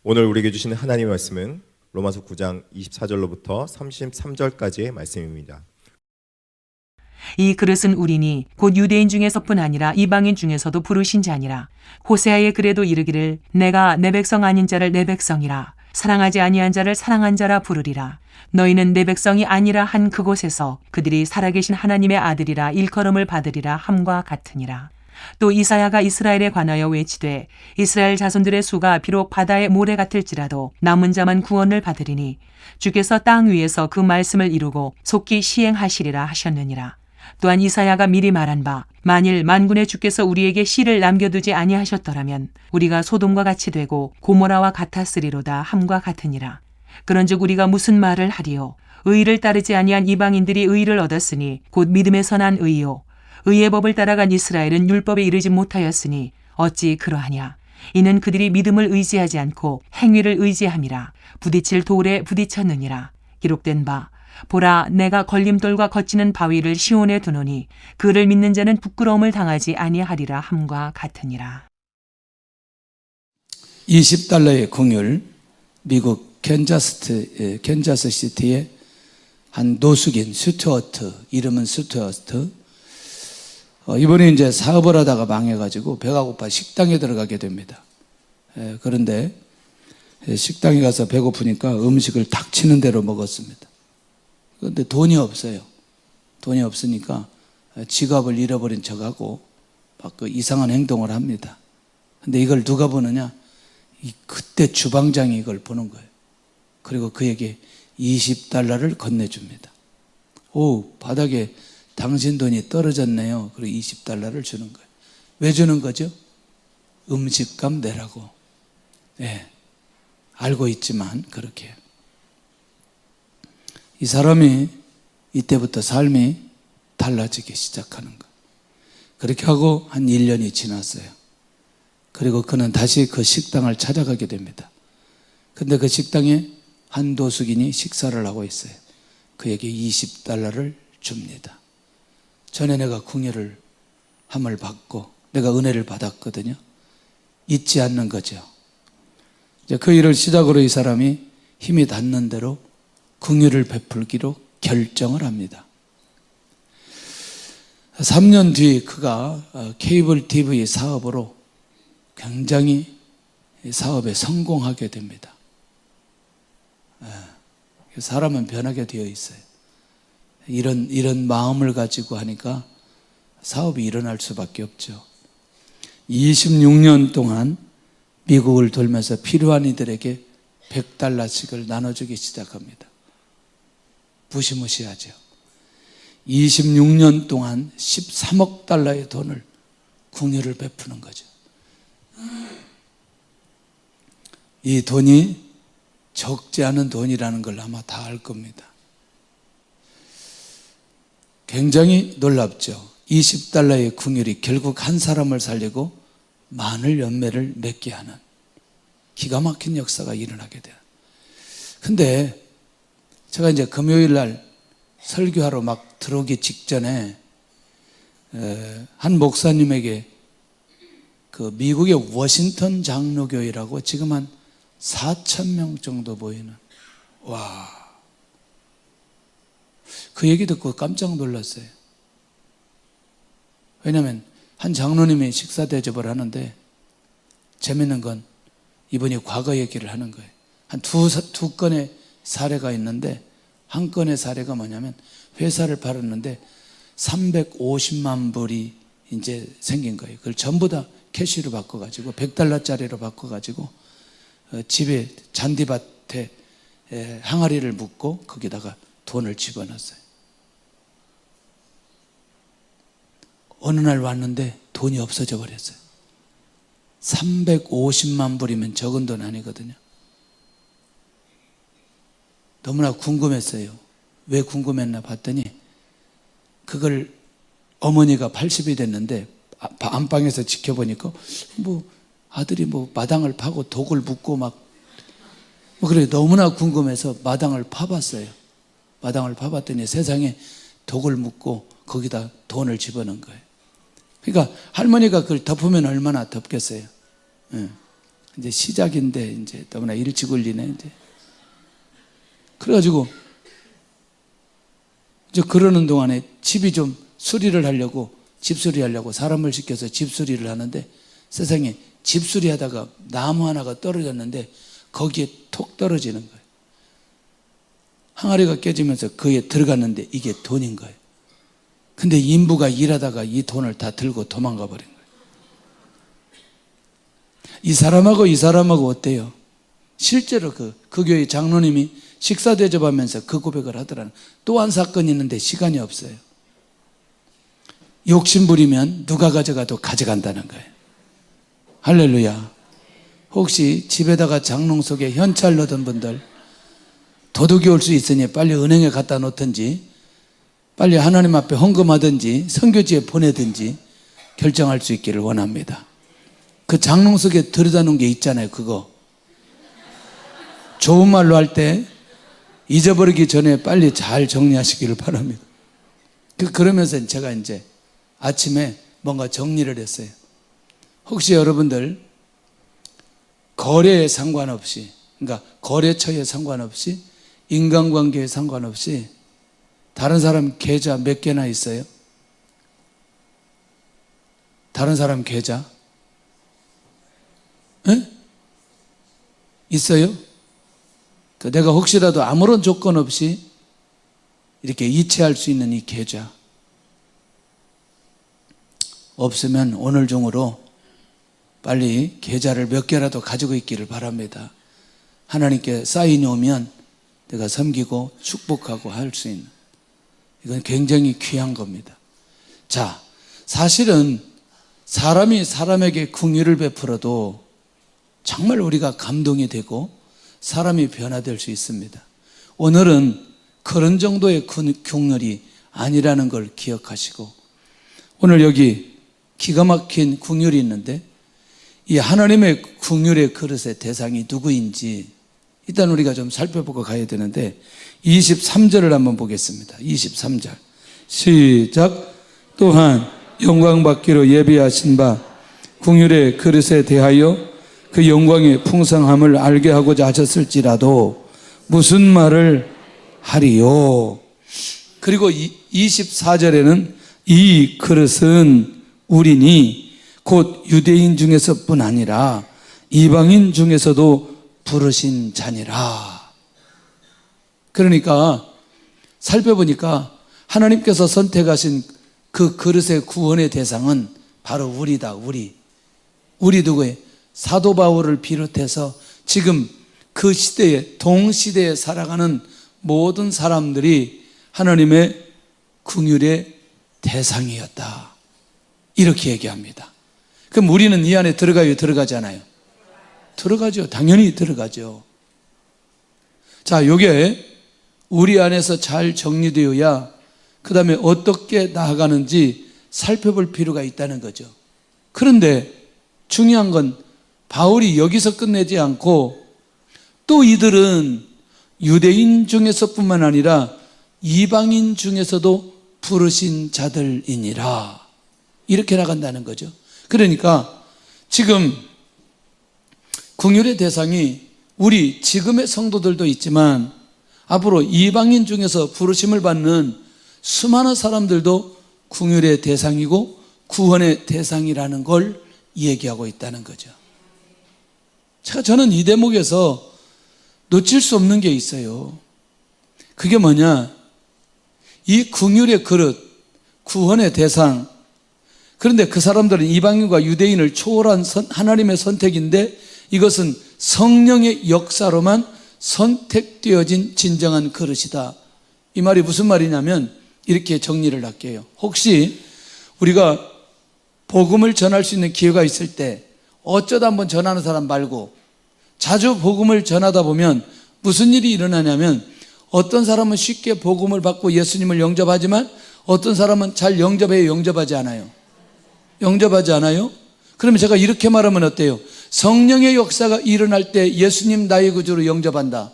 오늘 우리에게 주시는 하나님의 말씀은 로마서 9장 24절로부터 33절까지의 말씀입니다. 이 그릇은 우리니 곧 유대인 중에서뿐 아니라 이방인 중에서도 부르신 자니라. 호세아의 글에도 이르기를 내가 내 백성 아닌 자를 내 백성이라 사랑하지 아니한 자를 사랑한 자라 부르리라. 너희는 내 백성이 아니라 한 그곳에서 그들이 살아계신 하나님의 아들이라 일컬음을 받으리라 함과 같으니라. 또 이사야가 이스라엘에 관하여 외치되 이스라엘 자손들의 수가 비록 바다의 모래 같을지라도 남은 자만 구원을 받으리니 주께서 땅 위에서 그 말씀을 이루고 속히 시행하시리라 하셨느니라. 또한 이사야가 미리 말한 바 만일 만군의 주께서 우리에게 씨를 남겨두지 아니하셨더라면 우리가 소돔과 같이 되고 고모라와 같았으리로다 함과 같으니라. 그런즉 우리가 무슨 말을 하리요? 의를 따르지 아니한 이방인들이 의를 얻었으니 곧 믿음에서 난 의요. 의의 법을 따라간 이스라엘은 율법에 이르지 못하였으니 어찌 그러하냐? 이는 그들이 믿음을 의지하지 않고 행위를 의지함이라. 부딪힐 돌에 부딪혔느니라. 기록된 바 보라 내가 걸림돌과 거치는 바위를 시온에 두노니 그를 믿는 자는 부끄러움을 당하지 아니하리라 함과 같으니라. 20달러의 공율, 미국 캔자스 시티의 한 노숙인 스튜어트, 이름은 스튜어트. 이번에 이제 사업을 하다가 망해가지고 배가 고파 식당에 들어가게 됩니다. 그런데 식당에 가서 배고프니까 음식을 닥치는 대로 먹었습니다. 그런데 돈이 없어요. 돈이 없으니까 지갑을 잃어버린 척하고 막 그 이상한 행동을 합니다. 근데 이걸 누가 보느냐? 그때 주방장이 이걸 보는 거예요. 그리고 그에게 20달러를 건네줍니다. 오, 바닥에 당신 돈이 떨어졌네요. 그리고 20달러를 주는 거예요. 왜 주는 거죠? 음식값 내라고. 네, 알고 있지만 그렇게 해요. 이 사람이 이때부터 삶이 달라지기 시작하는 거예요. 그렇게 하고 한 1년이 지났어요. 그리고 그는 다시 그 식당을 찾아가게 됩니다. 근데 그 식당에 한 도숙인이 식사를 하고 있어요. 그에게 20달러를 줍니다. 전에 내가 궁예를 함을 받고 내가 은혜를 받았거든요. 잊지 않는 거죠. 이제 그 일을 시작으로 이 사람이 힘이 닿는 대로 긍휼을 베풀기로 결정을 합니다. 3년 뒤 그가 케이블 TV 사업으로 굉장히 사업에 성공하게 됩니다. 사람은 변하게 되어 있어요. 이런 마음을 가지고 하니까 사업이 일어날 수밖에 없죠. 26년 동안 미국을 돌면서 필요한 이들에게 100달러씩을 나눠주기 시작합니다. 무시무시하죠. 26년 동안 13억 달러의 돈을 궁유를 베푸는 거죠. 이 돈이 적지 않은 돈이라는 걸 아마 다 알 겁니다. 굉장히 놀랍죠. 20달러의 궁율이 결국 한 사람을 살리고 만을 연매를 맺게 하는 기가 막힌 역사가 일어나게 돼요. 근데 제가 이제 금요일 날 설교하러 막 들어오기 직전에 한 목사님에게 그 미국의 워싱턴 장로교회라고 지금 한 4,000명 정도 보이는, 와, 그 얘기 듣고 깜짝 놀랐어요. 왜냐하면 한 장로님이 식사 대접을 하는데 재밌는 건 이분이 과거 얘기를 하는 거예요. 한 두 건의 사례가 있는데 한 건의 사례가 뭐냐면 회사를 팔았는데 350만 불이 이제 생긴 거예요. 그걸 전부 다 캐시로 바꿔가지고 100달러짜리로 바꿔가지고 집에 잔디밭에 항아리를 묻고 거기다가 돈을 집어넣었어요. 어느 날 왔는데 돈이 없어져 버렸어요. 350만 불이면 적은 돈 아니거든요. 너무나 궁금했어요. 왜 궁금했나 봤더니 그걸 어머니가 80이 됐는데 안방에서 지켜보니까 뭐 아들이 뭐 마당을 파고 독을 묻고 막 그래 너무나 궁금해서 마당을 파봤어요. 마당을 파봤더니 세상에 독을 묻고 거기다 돈을 집어넣은 거예요. 그러니까 할머니가 그걸 덮으면 얼마나 덥겠어요. 이제 시작인데 이제 너무나 일찍 울리네 이제. 그래가지고 이제 그러는 동안에 집이 좀 수리를 하려고 집수리 하려고 사람을 시켜서 집수리를 하는데 세상에 집수리 하다가 나무 하나가 떨어졌는데 거기에 톡 떨어지는 거예요. 항아리가 깨지면서 그에 들어갔는데 이게 돈인 거예요. 근데 인부가 일하다가 이 돈을 다 들고 도망가 버린 거예요. 이 사람하고 어때요? 실제로 그 교회 장로님이 식사 대접하면서 그 고백을 하더라는. 또 한 사건이 있는데 시간이 없어요. 욕심 부리면 누가 가져가도 가져간다는 거예요. 할렐루야. 혹시 집에다가 장롱 속에 현찰 넣던 분들 도둑이 올 수 있으니 빨리 은행에 갖다 놓든지 빨리 하나님 앞에 헌금하든지 선교지에 보내든지 결정할 수 있기를 원합니다. 그 장롱 속에 들여다 놓은 게 있잖아요. 그거 좋은 말로 할 때 잊어버리기 전에 빨리 잘 정리하시기를 바랍니다. 그러면서 제가 이제 아침에 뭔가 정리를 했어요. 혹시 여러분들 거래에 상관없이, 그러니까 거래처에 상관없이, 인간관계에 상관없이 다른 사람 계좌 몇 개나 있어요? 다른 사람 계좌? 에? 있어요? 내가 혹시라도 아무런 조건 없이 이렇게 이체할 수 있는 이 계좌 없으면 오늘 중으로 빨리 계좌를 몇 개라도 가지고 있기를 바랍니다. 하나님께 사인이 오면 내가 섬기고 축복하고 할 수 있는, 이건 굉장히 귀한 겁니다. 자, 사실은 사람이 사람에게 긍휼을 베풀어도 정말 우리가 감동이 되고 사람이 변화될 수 있습니다. 오늘은 그런 정도의 긍휼이 아니라는 걸 기억하시고, 오늘 여기 기가 막힌 긍휼이 있는데 이 하나님의 긍휼의 그릇의 대상이 누구인지 일단 우리가 좀 살펴보고 가야 되는데 23절을 한번 보겠습니다. 23절 시작. 또한 영광받기로 예비하신 바 긍휼의 그릇에 대하여 그 영광의 풍성함을 알게 하고자 하셨을지라도 무슨 말을 하리요. 그리고 24절에는 이 그릇은 우리니 곧 유대인 중에서뿐 아니라 이방인 중에서도 부르신 자니라. 그러니까 살펴보니까 하나님께서 선택하신 그 그릇의 구원의 대상은 바로 우리다. 우리 누구예요? 사도 바울을 비롯해서 지금 그 시대에, 동시대에 살아가는 모든 사람들이 하나님의 긍휼의 대상이었다. 이렇게 얘기합니다. 그럼 우리는 이 안에 들어가요? 들어가잖아요. 들어가죠. 당연히 들어가죠. 자, 이게 우리 안에서 잘 정리되어야 그 다음에 어떻게 나아가는지 살펴볼 필요가 있다는 거죠. 그런데 중요한 건 바울이 여기서 끝내지 않고 또 이들은 유대인 중에서뿐만 아니라 이방인 중에서도 부르신 자들이니라. 이렇게 나간다는 거죠. 그러니까 지금 긍휼의 대상이 우리 지금의 성도들도 있지만 앞으로 이방인 중에서 부르심을 받는 수많은 사람들도 긍휼의 대상이고 구원의 대상이라는 걸 얘기하고 있다는 거죠. 저는 이 대목에서 놓칠 수 없는 게 있어요. 그게 뭐냐? 이 긍휼의 그릇, 구원의 대상. 그런데 그 사람들은 이방인과 유대인을 초월한 하나님의 선택인데 이것은 성령의 역사로만 선택되어진 진정한 그릇이다. 이 말이 무슨 말이냐면 이렇게 정리를 할게요. 혹시 우리가 복음을 전할 수 있는 기회가 있을 때 어쩌다 한번 전하는 사람 말고 자주 복음을 전하다 보면 무슨 일이 일어나냐면 어떤 사람은 쉽게 복음을 받고 예수님을 영접하지만 어떤 사람은 잘 영접해요? 영접하지 않아요? 영접하지 않아요? 그러면 제가 이렇게 말하면 어때요? 성령의 역사가 일어날 때 예수님 나의 구주로 영접한다.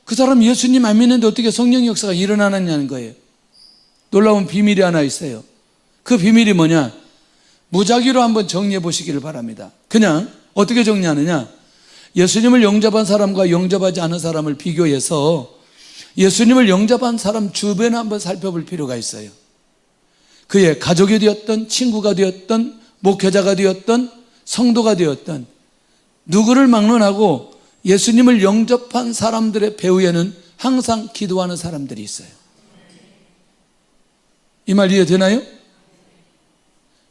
그 사람 예수님 안 믿는데 어떻게 성령의 역사가 일어나느냐는 거예요. 놀라운 비밀이 하나 있어요. 그 비밀이 뭐냐? 무작위로 한번 정리해 보시기를 바랍니다. 그냥 어떻게 정리하느냐? 예수님을 영접한 사람과 영접하지 않은 사람을 비교해서 예수님을 영접한 사람 주변을 한번 살펴볼 필요가 있어요. 그의 가족이 되었던, 친구가 되었던, 목회자가 되었던, 성도가 되었던, 누구를 막론하고 예수님을 영접한 사람들의 배후에는 항상 기도하는 사람들이 있어요. 이 말 이해되나요?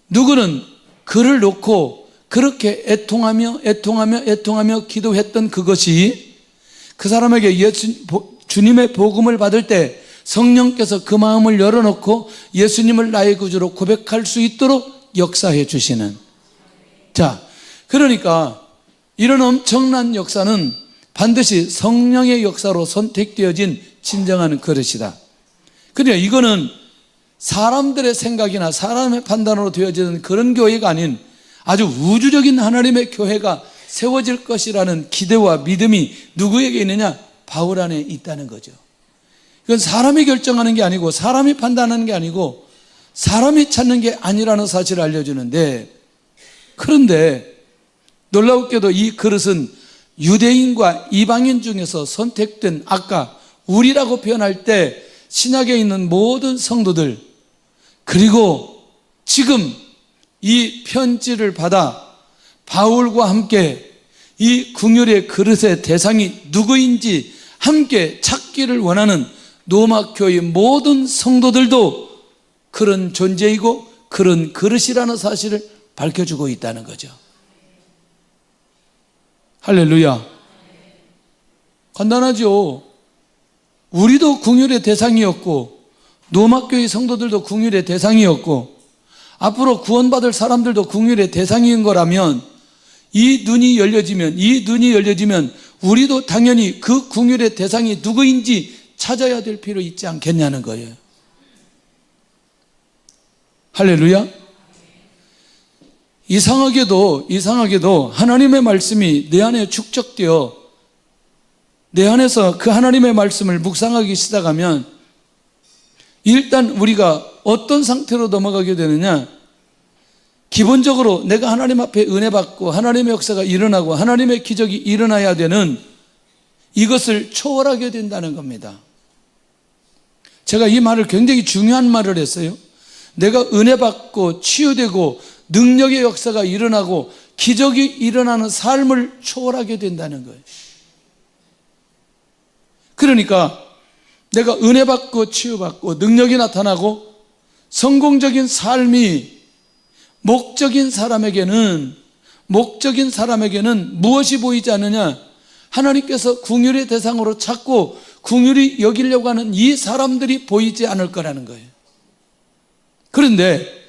누구는 그를 놓고 그렇게 애통하며 기도했던 그것이 그 사람에게 주님의 복음을 받을 때 성령께서 그 마음을 열어놓고 예수님을 나의 구주로 고백할 수 있도록 역사해 주시는. 자, 그러니까 이런 엄청난 역사는 반드시 성령의 역사로 선택되어진 진정한 그릇이다. 그러니까 이거는 사람들의 생각이나 사람의 판단으로 되어지는 그런 교회가 아닌 아주 우주적인 하나님의 교회가 세워질 것이라는 기대와 믿음이 누구에게 있느냐? 바울 안에 있다는 거죠. 이건 사람이 결정하는 게 아니고 사람이 판단하는 게 아니고 사람이 찾는 게 아니라는 사실을 알려주는데, 그런데 놀라웠게도 이 그릇은 유대인과 이방인 중에서 선택된, 아까 우리라고 표현할 때 신약에 있는 모든 성도들, 그리고 지금 이 편지를 받아 바울과 함께 이 긍휼의 그릇의 대상이 누구인지 함께 찾기를 원하는 로마 교회의 모든 성도들도 그런 존재이고 그런 그릇이라는 사실을 밝혀주고 있다는 거죠. 할렐루야. 간단하죠. 우리도 긍휼의 대상이었고 로마 교회 성도들도 긍휼의 대상이었고 앞으로 구원받을 사람들도 긍휼의 대상인 거라면 이 눈이 열려지면 우리도 당연히 그 긍휼의 대상이 누구인지 찾아야 될 필요 있지 않겠냐는 거예요. 할렐루야. 이상하게도 하나님의 말씀이 내 안에 축적되어 내 안에서 그 하나님의 말씀을 묵상하기 시작하면 일단 우리가 어떤 상태로 넘어가게 되느냐? 기본적으로 내가 하나님 앞에 은혜 받고 하나님의 역사가 일어나고 하나님의 기적이 일어나야 되는 이것을 초월하게 된다는 겁니다. 제가 이 말을 굉장히 중요한 말을 했어요. 내가 은혜 받고 치유되고 능력의 역사가 일어나고 기적이 일어나는 삶을 초월하게 된다는 거예요. 그러니까 내가 은혜 받고 치유받고 능력이 나타나고 성공적인 삶이 목적인 사람에게는 무엇이 보이지 않느냐? 하나님께서 긍휼의 대상으로 찾고 긍휼히 여기려고 하는 이 사람들이 보이지 않을 거라는 거예요. 그런데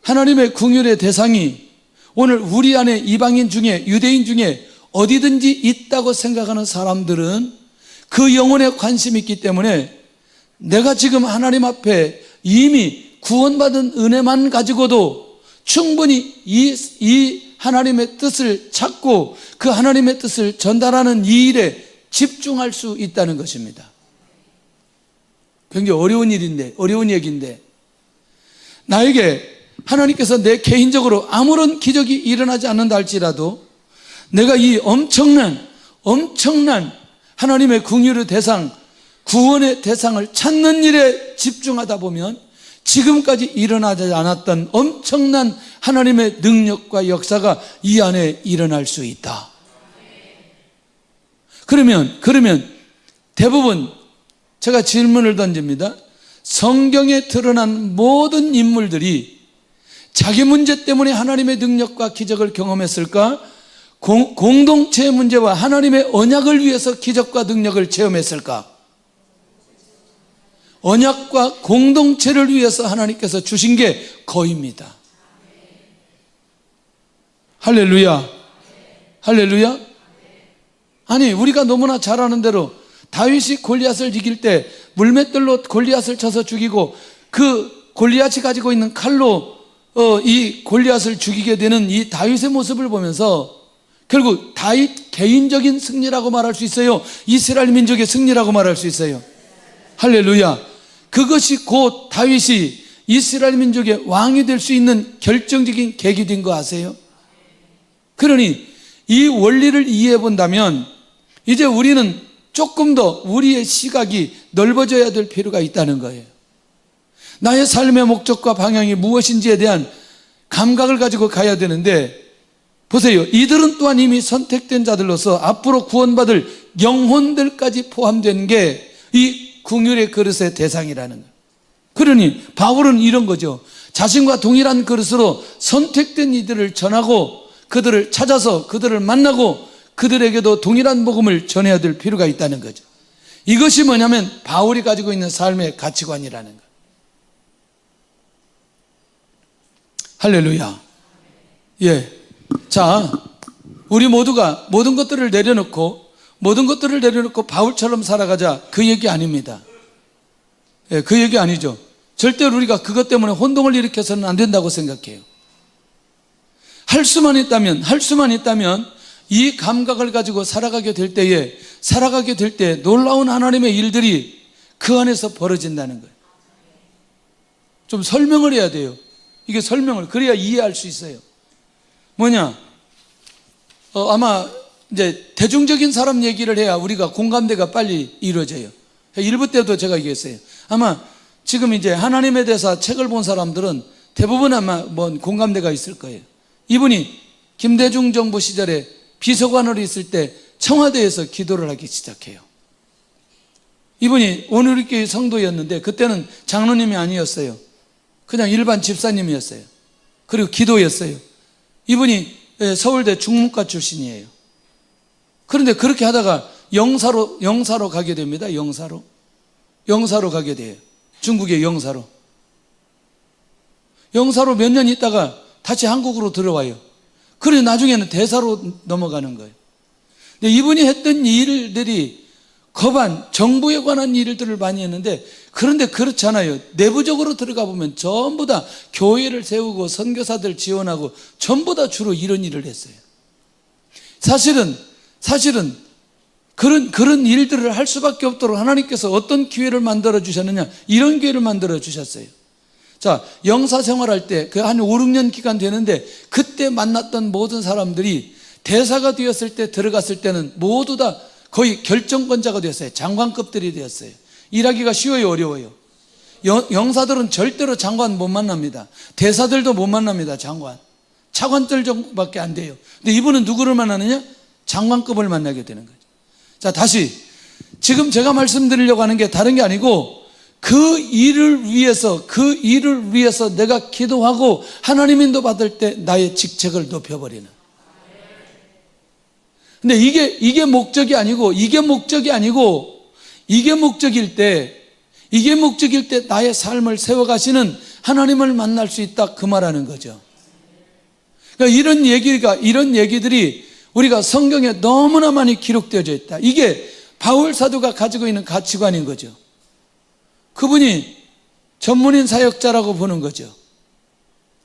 하나님의 긍휼의 대상이 오늘 우리 안에 이방인 중에 유대인 중에 어디든지 있다고 생각하는 사람들은 그 영혼에 관심이 있기 때문에 내가 지금 하나님 앞에 이미 구원받은 은혜만 가지고도 충분히 이 하나님의 뜻을 찾고 그 하나님의 뜻을 전달하는 이 일에 집중할 수 있다는 것입니다. 굉장히 어려운 얘기인데 나에게 하나님께서 내 개인적으로 아무런 기적이 일어나지 않는다 할지라도 내가 이 엄청난 하나님의 긍휼의 대상, 구원의 대상을 찾는 일에 집중하다 보면 지금까지 일어나지 않았던 엄청난 하나님의 능력과 역사가 이 안에 일어날 수 있다. 그러면 대부분 제가 질문을 던집니다. 성경에 드러난 모든 인물들이 자기 문제 때문에 하나님의 능력과 기적을 경험했을까? 공동체의 문제와 하나님의 언약을 위해서 기적과 능력을 체험했을까? 언약과 공동체를 위해서 하나님께서 주신 게 거입니다. 할렐루야. 아니, 우리가 너무나 잘 아는 대로 다윗이 골리앗을 이길 때 물맷돌로 골리앗을 쳐서 죽이고 그 골리앗이 가지고 있는 칼로 이 골리앗을 죽이게 되는 이 다윗의 모습을 보면서 결국 다윗 개인적인 승리라고 말할 수 있어요? 이스라엘 민족의 승리라고 말할 수 있어요? 할렐루야. 그것이 곧 다윗이 이스라엘 민족의 왕이 될 수 있는 결정적인 계기 된 거 아세요? 그러니 이 원리를 이해해 본다면 이제 우리는 조금 더 우리의 시각이 넓어져야 될 필요가 있다는 거예요. 나의 삶의 목적과 방향이 무엇인지에 대한 감각을 가지고 가야 되는데, 보세요. 이들은 또한 이미 선택된 자들로서 앞으로 구원받을 영혼들까지 포함된 게 이 긍휼의 그릇의 대상이라는 거예요. 그러니 바울은 이런 거죠. 자신과 동일한 그릇으로 선택된 이들을 전하고 그들을 찾아서 그들을 만나고 그들에게도 동일한 복음을 전해야 될 필요가 있다는 거죠. 이것이 뭐냐면 바울이 가지고 있는 삶의 가치관이라는 거예요. 할렐루야. 예. 자, 우리 모두가 모든 것들을 내려놓고 바울처럼 살아가자, 그 얘기 아닙니다. 예, 그 얘기 아니죠. 절대로 우리가 그것 때문에 혼동을 일으켜서는 안 된다고 생각해요. 할 수만 있다면 이 감각을 가지고 살아가게 될 때 놀라운 하나님의 일들이 그 안에서 벌어진다는 거예요. 좀 설명을 해야 돼요. 이게 설명을, 그래야 이해할 수 있어요. 뭐냐? 아마 이제 대중적인 사람 얘기를 해야 우리가 공감대가 빨리 이루어져요. 1부 때도 제가 얘기했어요. 아마 지금 이제 하나님에 대해서 책을 본 사람들은 대부분 아마 공감대가 있을 거예요. 이분이 김대중 정부 시절에 비서관으로 있을 때 청와대에서 기도를 하기 시작해요. 이분이 온누리교회 성도였는데 그때는 장로님이 아니었어요. 그냥 일반 집사님이었어요. 그리고 기도였어요. 이분이 서울대 중문과 출신이에요. 그런데 그렇게 하다가 영사로 가게 됩니다. 영사로 가게 돼요. 중국의 영사로 몇 년 있다가 다시 한국으로 들어와요. 그래서 나중에는 대사로 넘어가는 거예요. 근데 이분이 했던 일들이 정부에 관한 일들을 많이 했는데, 그런데 그렇잖아요. 내부적으로 들어가 보면 전부 다 교회를 세우고 선교사들 지원하고 전부 다 주로 이런 일을 했어요. 사실은 그런 일들을 할 수밖에 없도록 하나님께서 어떤 기회를 만들어 주셨느냐, 이런 기회를 만들어 주셨어요. 자, 영사 생활할 때 그 한 5, 6년 기간 되는데 그때 만났던 모든 사람들이 대사가 되었을 때 들어갔을 때는 모두 다 거의 결정권자가 되었어요. 장관급들이 되었어요. 일하기가 쉬워요, 어려워요? 영사들은 절대로 장관 못 만납니다. 대사들도 못 만납니다. 차관들 정도밖에 안 돼요. 근데 이분은 누구를 만나느냐? 장관급을 만나게 되는 거죠. 자, 다시 지금 제가 말씀드리려고 하는 게 다른 게 아니고, 그 일을 위해서 내가 기도하고 하나님 인도 받을 때 나의 직책을 높여버리는. 근데 이게 목적이 아니고, 이게 목적일 때 나의 삶을 세워가시는 하나님을 만날 수 있다, 그 말하는 거죠. 그러니까 이런 얘기들이 우리가 성경에 너무나 많이 기록되어져 있다. 이게 바울 사도가 가지고 있는 가치관인 거죠. 그분이 전문인 사역자라고 보는 거죠.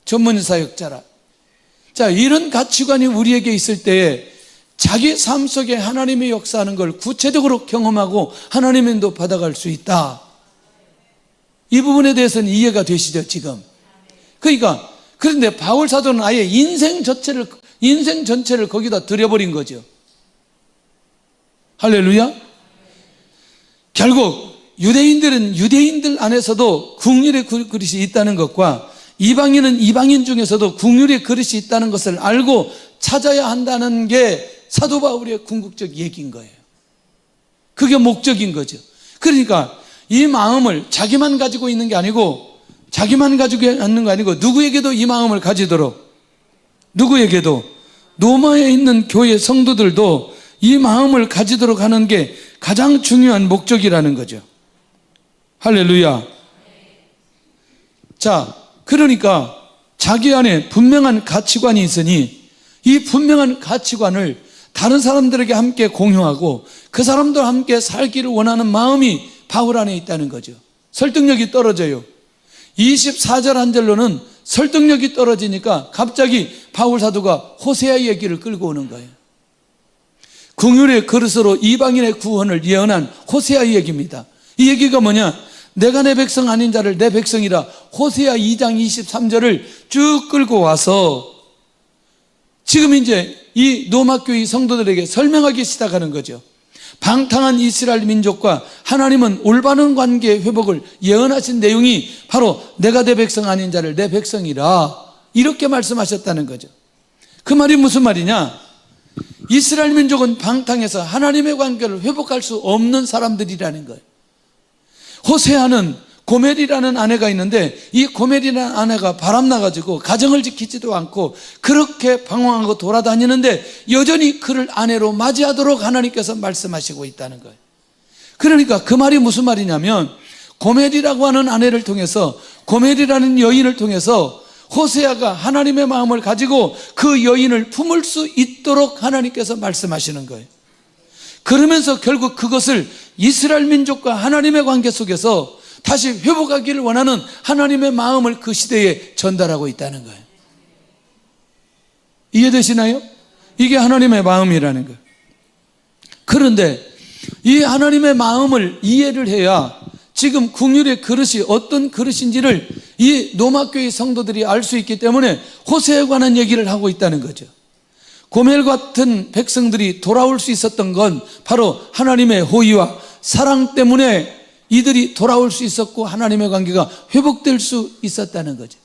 전문인 사역자라. 자, 이런 가치관이 우리에게 있을 때에 자기 삶 속에 하나님의 역사하는 걸 구체적으로 경험하고 하나님의 인도 받아갈 수 있다. 이 부분에 대해서는 이해가 되시죠, 지금? 그런데 바울 사도는 아예 인생 전체를 거기다 들여버린 거죠. 할렐루야. 결국 유대인들은 유대인들 안에서도 긍휼의 그릇이 있다는 것과 이방인은 이방인 중에서도 긍휼의 그릇이 있다는 것을 알고 찾아야 한다는 게 사도 바울의 궁극적 얘기인 거예요. 그게 목적인 거죠. 그러니까 이 마음을 자기만 가지고 있는 게 아니고, 누구에게도 이 마음을 가지도록, 로마에 있는 교회 성도들도 이 마음을 가지도록 하는 게 가장 중요한 목적이라는 거죠. 할렐루야. 자, 그러니까 자기 안에 분명한 가치관이 있으니 이 분명한 가치관을 다른 사람들에게 함께 공유하고 그 사람들과 함께 살기를 원하는 마음이 바울 안에 있다는 거죠. 설득력이 떨어져요. 24절 한 절로는 설득력이 떨어지니까 갑자기 바울 사도가 호세아 얘기를 끌고 오는 거예요. 긍휼의 그릇으로 이방인의 구원을 예언한 호세아 얘기입니다. 이 얘기가 뭐냐? 내가 내 백성 아닌 자를 내 백성이라 호세아 2장 23절을 쭉 끌고 와서 지금 이제 이 로마교회 성도들에게 설명하기 시작하는 거죠. 방탕한 이스라엘 민족과 하나님은 올바른 관계 회복을 예언하신 내용이 바로 내가 내 백성 아닌 자를 내 백성이라 이렇게 말씀하셨다는 거죠. 그 말이 무슨 말이냐? 이스라엘 민족은 방탕해서 하나님의 관계를 회복할 수 없는 사람들이라는 거예요. 호세아는 고멜이라는 아내가 있는데 이 고멜이라는 아내가 바람나가지고 가정을 지키지도 않고 그렇게 방황하고 돌아다니는데 여전히 그를 아내로 맞이하도록 하나님께서 말씀하시고 있다는 거예요. 그러니까 그 말이 무슨 말이냐면 고멜이라고 하는 아내를 통해서, 고멜이라는 여인을 통해서 호세아가 하나님의 마음을 가지고 그 여인을 품을 수 있도록 하나님께서 말씀하시는 거예요. 그러면서 결국 그것을 이스라엘 민족과 하나님의 관계 속에서 다시 회복하기를 원하는 하나님의 마음을 그 시대에 전달하고 있다는 거예요. 이해되시나요? 이게 하나님의 마음이라는 거예요. 그런데 이 하나님의 마음을 이해를 해야 지금 국률의 그릇이 어떤 그릇인지를 이 로마교회 성도들이 알 수 있기 때문에 호세에 관한 얘기를 하고 있다는 거죠. 고멜 같은 백성들이 돌아올 수 있었던 건 바로 하나님의 호의와 사랑 때문에 이들이 돌아올 수 있었고 하나님의 관계가 회복될 수 있었다는 거죠.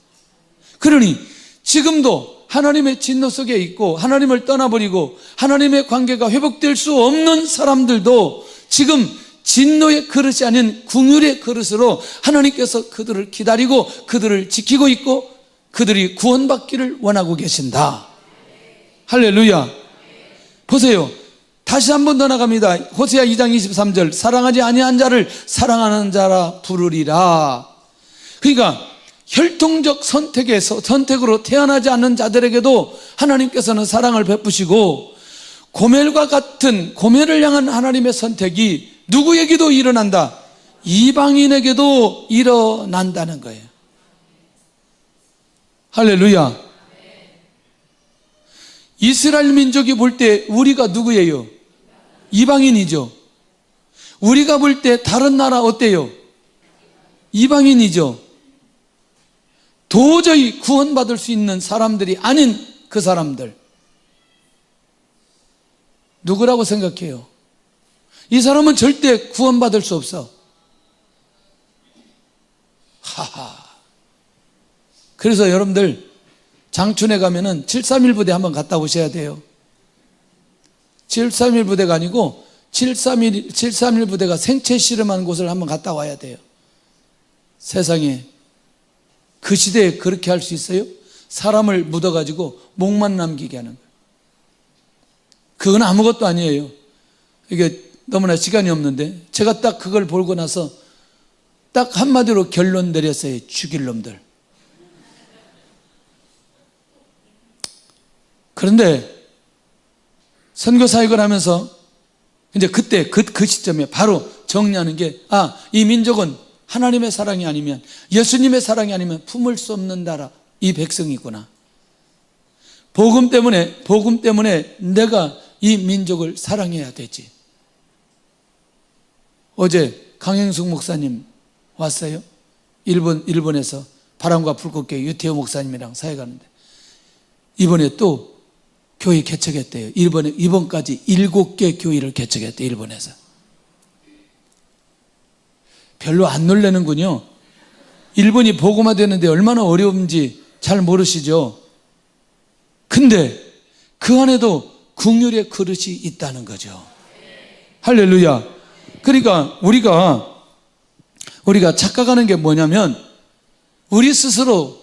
그러니 지금도 하나님의 진노 속에 있고 하나님을 떠나버리고 하나님의 관계가 회복될 수 없는 사람들도 지금 진노의 그릇이 아닌 긍휼의 그릇으로 하나님께서 그들을 기다리고 그들을 지키고 있고 그들이 구원받기를 원하고 계신다. 할렐루야. 보세요. 다시 한 번 더 나갑니다. 호세아 2장 23절 사랑하지 아니한 자를 사랑하는 자라 부르리라. 그러니까 혈통적 선택으로 태어나지 않는 자들에게도 하나님께서는 사랑을 베푸시고 고멜과 같은 고멜을 향한 하나님의 선택이 누구에게도 일어난다. 이방인에게도 일어난다는 거예요. 할렐루야. 이스라엘 민족이 볼 때 우리가 누구예요? 이방인이죠. 우리가 볼 때 다른 나라 어때요? 이방인이죠. 도저히 구원받을 수 있는 사람들이 아닌 그 사람들 누구라고 생각해요? 이 사람은 절대 구원받을 수 없어. 하하. 그래서 여러분들 장춘에 가면은 731 부대 한번 갔다 오셔야 돼요. 731 부대가 아니고 731 부대가 생체 실험한 곳을 한번 갔다 와야 돼요. 세상에 그 시대에 그렇게 할 수 있어요? 사람을 묻어가지고 목만 남기게 하는 거예요. 그건 아무것도 아니에요. 이게 너무나 시간이 없는데 제가 딱 그걸 보고 나서 딱 한마디로 결론 내렸어요. 죽일 놈들. 그런데 선교 사역을 하면서 이제 그때 그 시점에 바로 정리하는 게 이 민족은 하나님의 사랑이 아니면 예수님의 사랑이 아니면 품을 수 없는 나라 이 백성이구나. 복음 때문에 내가 이 민족을 사랑해야 되지. 어제 강행숙 목사님 왔어요. 일본에서 바람과 불꽃교회 유태호 목사님이랑 사역하는데 이번에 또 교회 개척했대요. 이번까지 7개 교회를 개척했대요. 일본에서. 별로 안 놀라는군요. 일본이 복음화되는데 얼마나 어려운지 잘 모르시죠. 근데 그 안에도 긍휼의 그릇이 있다는 거죠. 할렐루야. 그러니까 우리가 착각하는 게 뭐냐면 우리 스스로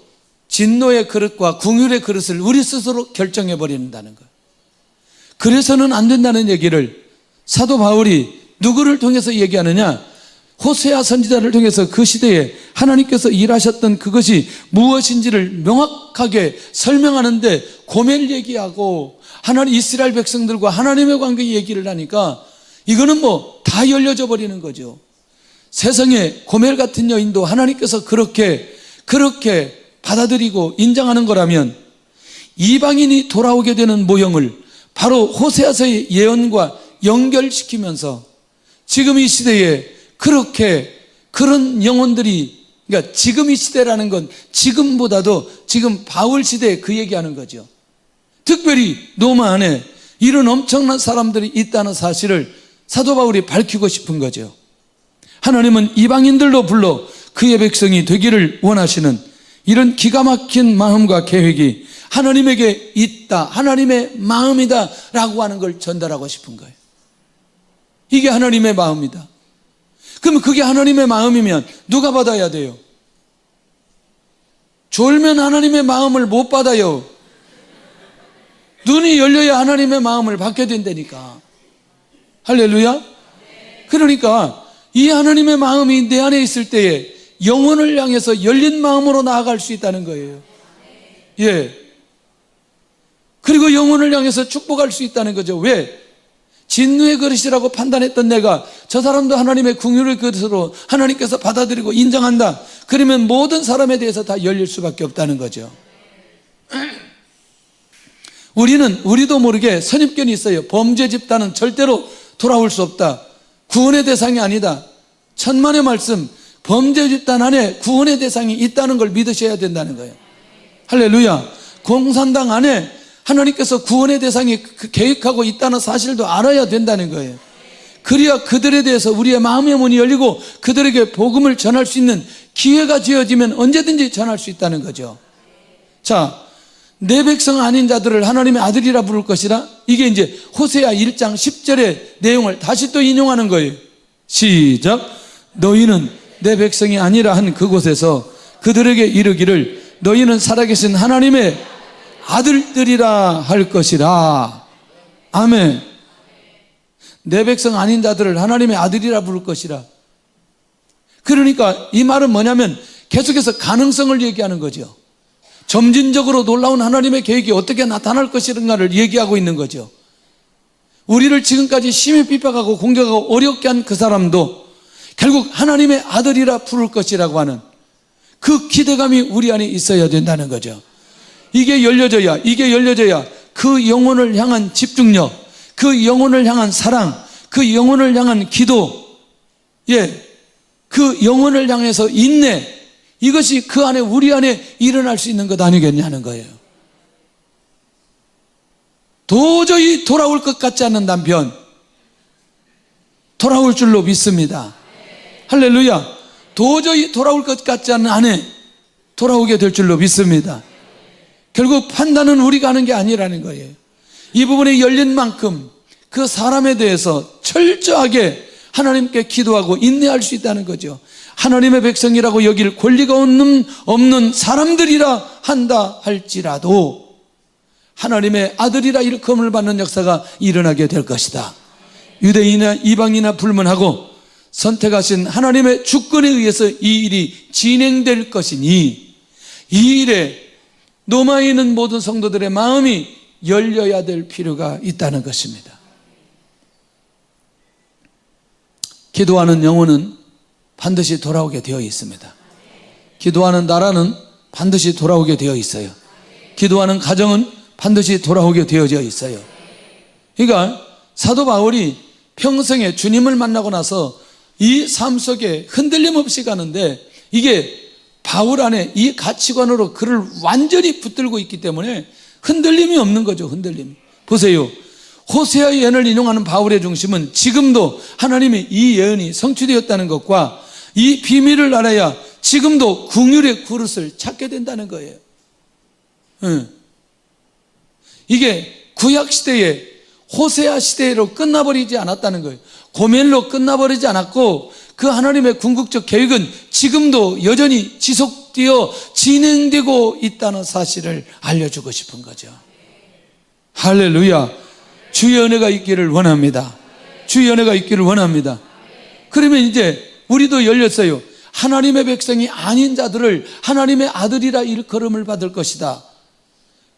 진노의 그릇과 긍휼의 그릇을 우리 스스로 결정해 버린다는 거예요. 그래서는 안 된다는 얘기를 사도 바울이 누구를 통해서 얘기하느냐? 호세아 선지자를 통해서 그 시대에 하나님께서 일하셨던 그것이 무엇인지를 명확하게 설명하는데 고멜 얘기하고 하나님 이스라엘 백성들과 하나님의 관계 얘기를 하니까 이거는 뭐 다 열려져 버리는 거죠. 세상에 고멜 같은 여인도 하나님께서 그렇게 받아들이고 인정하는 거라면 이방인이 돌아오게 되는 모형을 바로 호세아서의 예언과 연결시키면서 지금 이 시대에 그렇게 그런 영혼들이, 그러니까 지금 이 시대라는 건 지금보다도 지금 바울 시대에 그 얘기하는 거죠. 특별히 로마 안에 이런 엄청난 사람들이 있다는 사실을 사도 바울이 밝히고 싶은 거죠. 하나님은 이방인들로 불러 그의 백성이 되기를 원하시는 이런 기가 막힌 마음과 계획이 하나님에게 있다, 하나님의 마음이다 라고 하는 걸 전달하고 싶은 거예요. 이게 하나님의 마음이다. 그러면 그게 하나님의 마음이면 누가 받아야 돼요? 졸면 하나님의 마음을 못 받아요. 눈이 열려야 하나님의 마음을 받게 된다니까. 할렐루야. 그러니까 이 하나님의 마음이 내 안에 있을 때에 영혼을 향해서 열린 마음으로 나아갈 수 있다는 거예요. 예. 그리고 영혼을 향해서 축복할 수 있다는 거죠. 왜? 진노의 그릇이라고 판단했던 내가 저 사람도 하나님의 긍휼의 그릇으로 하나님께서 받아들이고 인정한다. 그러면 모든 사람에 대해서 다 열릴 수밖에 없다는 거죠. 우리도 모르게 선입견이 있어요. 범죄 집단은 절대로 돌아올 수 없다. 구원의 대상이 아니다. 천만의 말씀, 범죄 집단 안에 구원의 대상이 있다는 걸 믿으셔야 된다는 거예요. 할렐루야. 공산당 안에 하나님께서 구원의 대상이 계획하고 있다는 사실도 알아야 된다는 거예요. 그래야 그들에 대해서 우리의 마음의 문이 열리고 그들에게 복음을 전할 수 있는 기회가 주어지면 언제든지 전할 수 있다는 거죠. 자, 내 백성 아닌 자들을 하나님의 아들이라 부를 것이라. 이게 이제 호세아 1장 10절의 내용을 다시 또 인용하는 거예요. 시작. 너희는 내 백성이 아니라 한 그곳에서 그들에게 이르기를 너희는 살아계신 하나님의 아들들이라 할 것이라. 아멘. 내 백성 아닌 자들을 하나님의 아들이라 부를 것이라. 그러니까 이 말은 뭐냐면 계속해서 가능성을 얘기하는 거죠. 점진적으로 놀라운 하나님의 계획이 어떻게 나타날 것인가를 얘기하고 있는 거죠. 우리를 지금까지 심히 핍박하고 공격하고 어렵게 한 그 사람도 결국 하나님의 아들이라 부를 것이라고 하는 그 기대감이 우리 안에 있어야 된다는 거죠. 이게 열려져야 그 영혼을 향한 집중력, 그 영혼을 향한 사랑, 그 영혼을 향한 기도, 그 영혼을 향해서 인내, 이것이 그 안에 우리 안에 일어날 수 있는 것 아니겠냐는 거예요. 도저히 돌아올 것 같지 않는 남편 돌아올 줄로 믿습니다. 할렐루야. 도저히 돌아올 것 같지 않는 아내 돌아오게 될 줄로 믿습니다. 결국 판단은 우리가 하는 게 아니라는 거예요. 이 부분에 열린 만큼 그 사람에 대해서 철저하게 하나님께 기도하고 인내할 수 있다는 거죠. 하나님의 백성이라고 여길 권리가 없는 사람들이라 한다 할지라도 하나님의 아들이라 일컬음을 받는 역사가 일어나게 될 것이다. 유대인이나 이방인이나 불문하고 선택하신 하나님의 주권에 의해서 이 일이 진행될 것이니 이 일에 로마에 있는 모든 성도들의 마음이 열려야 될 필요가 있다는 것입니다. 기도하는 영혼은 반드시 돌아오게 되어 있습니다. 기도하는 나라는 반드시 돌아오게 되어 있어요. 기도하는 가정은 반드시 돌아오게 되어져 있어요. 그러니까 사도 바울이 평생에 주님을 만나고 나서 이 삶 속에 흔들림 없이 가는데 이게 바울 안에 이 가치관으로 그를 완전히 붙들고 있기 때문에 흔들림이 없는 거죠. 흔들림. 보세요. 호세아의 예언을 인용하는 바울의 중심은 지금도 하나님의 이 예언이 성취되었다는 것과 이 비밀을 알아야 지금도 긍휼의 그릇을 찾게 된다는 거예요. 이게 구약 시대에 호세아 시대로 끝나버리지 않았다는 거예요. 고멜로 끝나버리지 않았고 그 하나님의 궁극적 계획은 지금도 여전히 지속되어 진행되고 있다는 사실을 알려주고 싶은 거죠. 할렐루야. 주의 은혜가 있기를 원합니다. 주의 은혜가 있기를 원합니다. 그러면 이제 우리도 열렸어요. 하나님의 백성이 아닌 자들을 하나님의 아들이라 일컬음을 받을 것이다.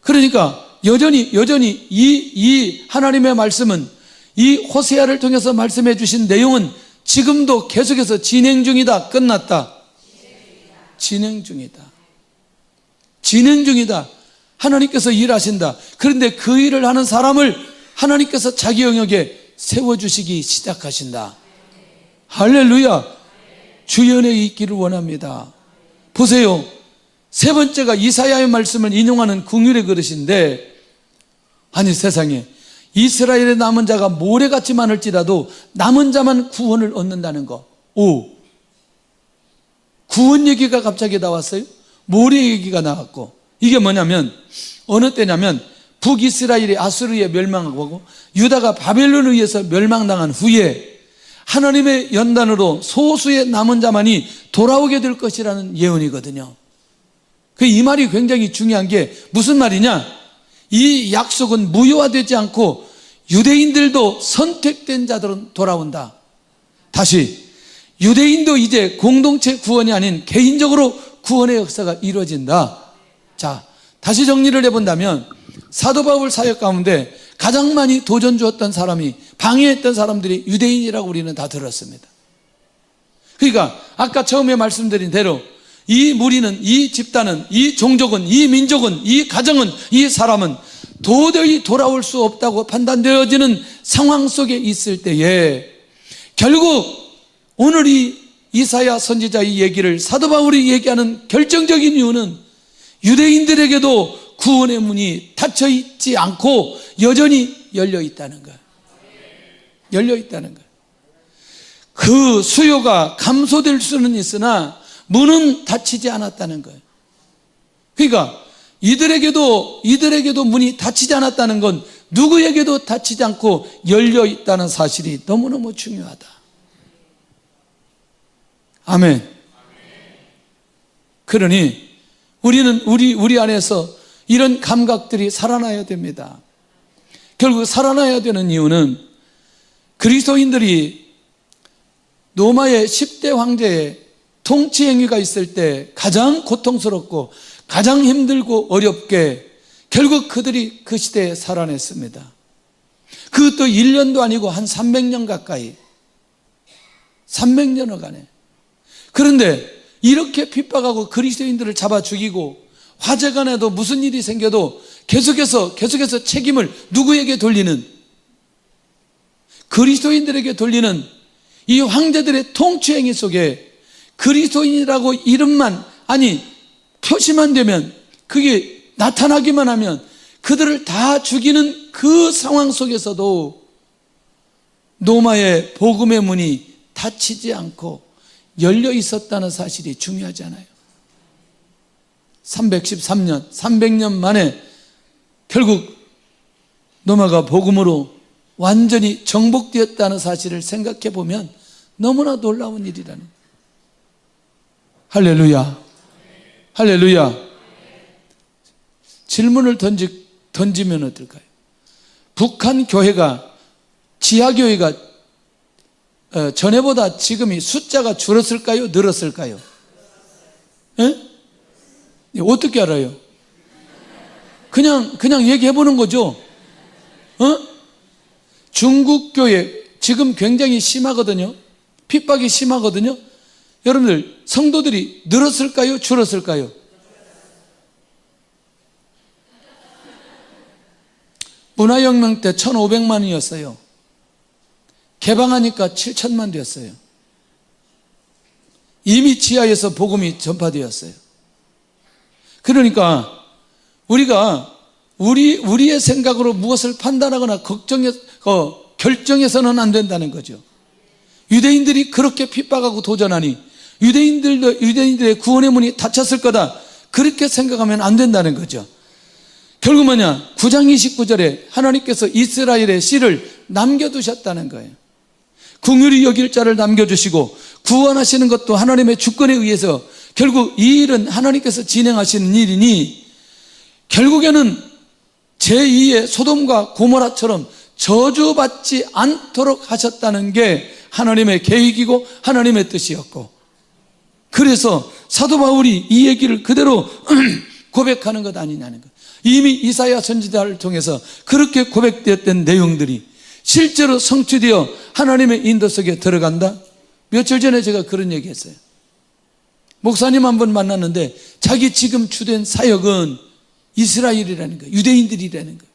그러니까 여전히 이 하나님의 말씀은 이 호세아를 통해서 말씀해 주신 내용은 지금도 계속해서 진행 중이다. 끝났다. 진행 중이다. 하나님께서 일하신다. 그런데 그 일을 하는 사람을 하나님께서 자기 영역에 세워주시기 시작하신다. 할렐루야. 주연에 있기를 원합니다. 보세요. 세 번째가 이사야의 말씀을 인용하는 긍휼의 그릇인데, 아니 세상에, 이스라엘의 남은 자가 모래같이 많을지라도 남은 자만 구원을 얻는다는 거. 구원 얘기가 갑자기 나왔어요. 모래 얘기가 나왔고, 이게 뭐냐면 어느 때냐면 북이스라엘이 아수르에 멸망하고 유다가 바벨론에 의해서 멸망당한 후에 하나님의 연단으로 소수의 남은 자만이 돌아오게 될 것이라는 예언이거든요. 이 말이 굉장히 중요한 게 무슨 말이냐? 이 약속은 무효화되지 않고 유대인들도 선택된 자들은 돌아온다. 다시, 유대인도 이제 공동체 구원이 아닌 개인적으로 구원의 역사가 이루어진다. 자, 다시 정리를 해본다면 사도 바울 사역 가운데 가장 많이 도전 주었던 사람이, 방해했던 사람들이 유대인이라고 우리는 다 들었습니다. 그러니까 아까 처음에 말씀드린 대로 이 무리는, 이 집단은, 이 종족은, 이 민족은, 이 가정은, 이 사람은 도저히 돌아올 수 없다고 판단되어지는 상황 속에 있을 때에 결국 오늘 이 이사야 선지자 이 얘기를 사도 바울이 얘기하는 결정적인 이유는 유대인들에게도 구원의 문이 닫혀 있지 않고 여전히 열려 있다는 거예요. 열려 있다는 거예요. 그 수요가 감소될 수는 있으나 문은 닫히지 않았다는 거예요. 그러니까 이들에게도 문이 닫히지 않았다는 건 누구에게도 닫히지 않고 열려 있다는 사실이 너무너무 중요하다. 아멘. 그러니 우리는 우리 안에서 이런 감각들이 살아나야 됩니다. 결국 살아나야 되는 이유는 그리스도인들이 로마의 10대 황제의 통치 행위가 있을 때 가장 고통스럽고 가장 힘들고 어렵게 결국 그들이 그 시대에 살아냈습니다. 그것도 1년도 아니고 한 300년 가까이, 300년여간에. 그런데 이렇게 핍박하고 그리스도인들을 잡아 죽이고 화재가 나도 무슨 일이 생겨도 계속해서 책임을 누구에게 돌리는, 그리스도인들에게 돌리는 이 황제들의 통치 행위 속에 그리스도인이라고 이름만, 아니 표시만 되면, 그게 나타나기만 하면 그들을 다 죽이는 그 상황 속에서도 로마의 복음의 문이 닫히지 않고 열려 있었다는 사실이 중요하잖아요. 313년, 300년 만에 결국 로마가 복음으로 완전히 정복되었다는 사실을 생각해 보면 너무나 놀라운 일이라는 거예요. 할렐루야. 할렐루야. 질문을 던지면 어떨까요? 북한 교회가, 지하교회가 전에보다 지금이 숫자가 줄었을까요? 늘었을까요? 에? 어떻게 알아요? 그냥 얘기해 보는 거죠. 중국 교회 지금 굉장히 심하거든요. 핍박이 심하거든요. 여러분들, 성도들이 늘었을까요? 줄었을까요? 문화혁명 때 1,500만이었어요. 개방하니까 7천만 되었어요. 이미 지하에서 복음이 전파되었어요. 그러니까 우리가 우리의 생각으로 무엇을 판단하거나 결정해서는 안 된다는 거죠. 유대인들이 그렇게 핍박하고 도전하니 유대인들의 구원의 문이 닫혔을 거다, 그렇게 생각하면 안 된다는 거죠. 결국 뭐냐? 9장 29절에 하나님께서 이스라엘의 씨를 남겨두셨다는 거예요. 긍휼히 여길 자를 남겨주시고 구원하시는 것도 하나님의 주권에 의해서 결국 이 일은 하나님께서 진행하시는 일이니 결국에는 제2의 소돔과 고모라처럼 저주받지 않도록 하셨다는 게 하나님의 계획이고 하나님의 뜻이었고, 그래서 사도 바울이 이 얘기를 그대로 고백하는 것 아니냐는 것. 이미 이사야 선지자를 통해서 그렇게 고백되었던 내용들이 실제로 성취되어 하나님의 인도 속에 들어간다. 며칠 전에 제가 그런 얘기 했어요. 목사님 한 번 만났는데 자기 지금 주된 사역은 이스라엘이라는 거예요. 유대인들이라는 거예요.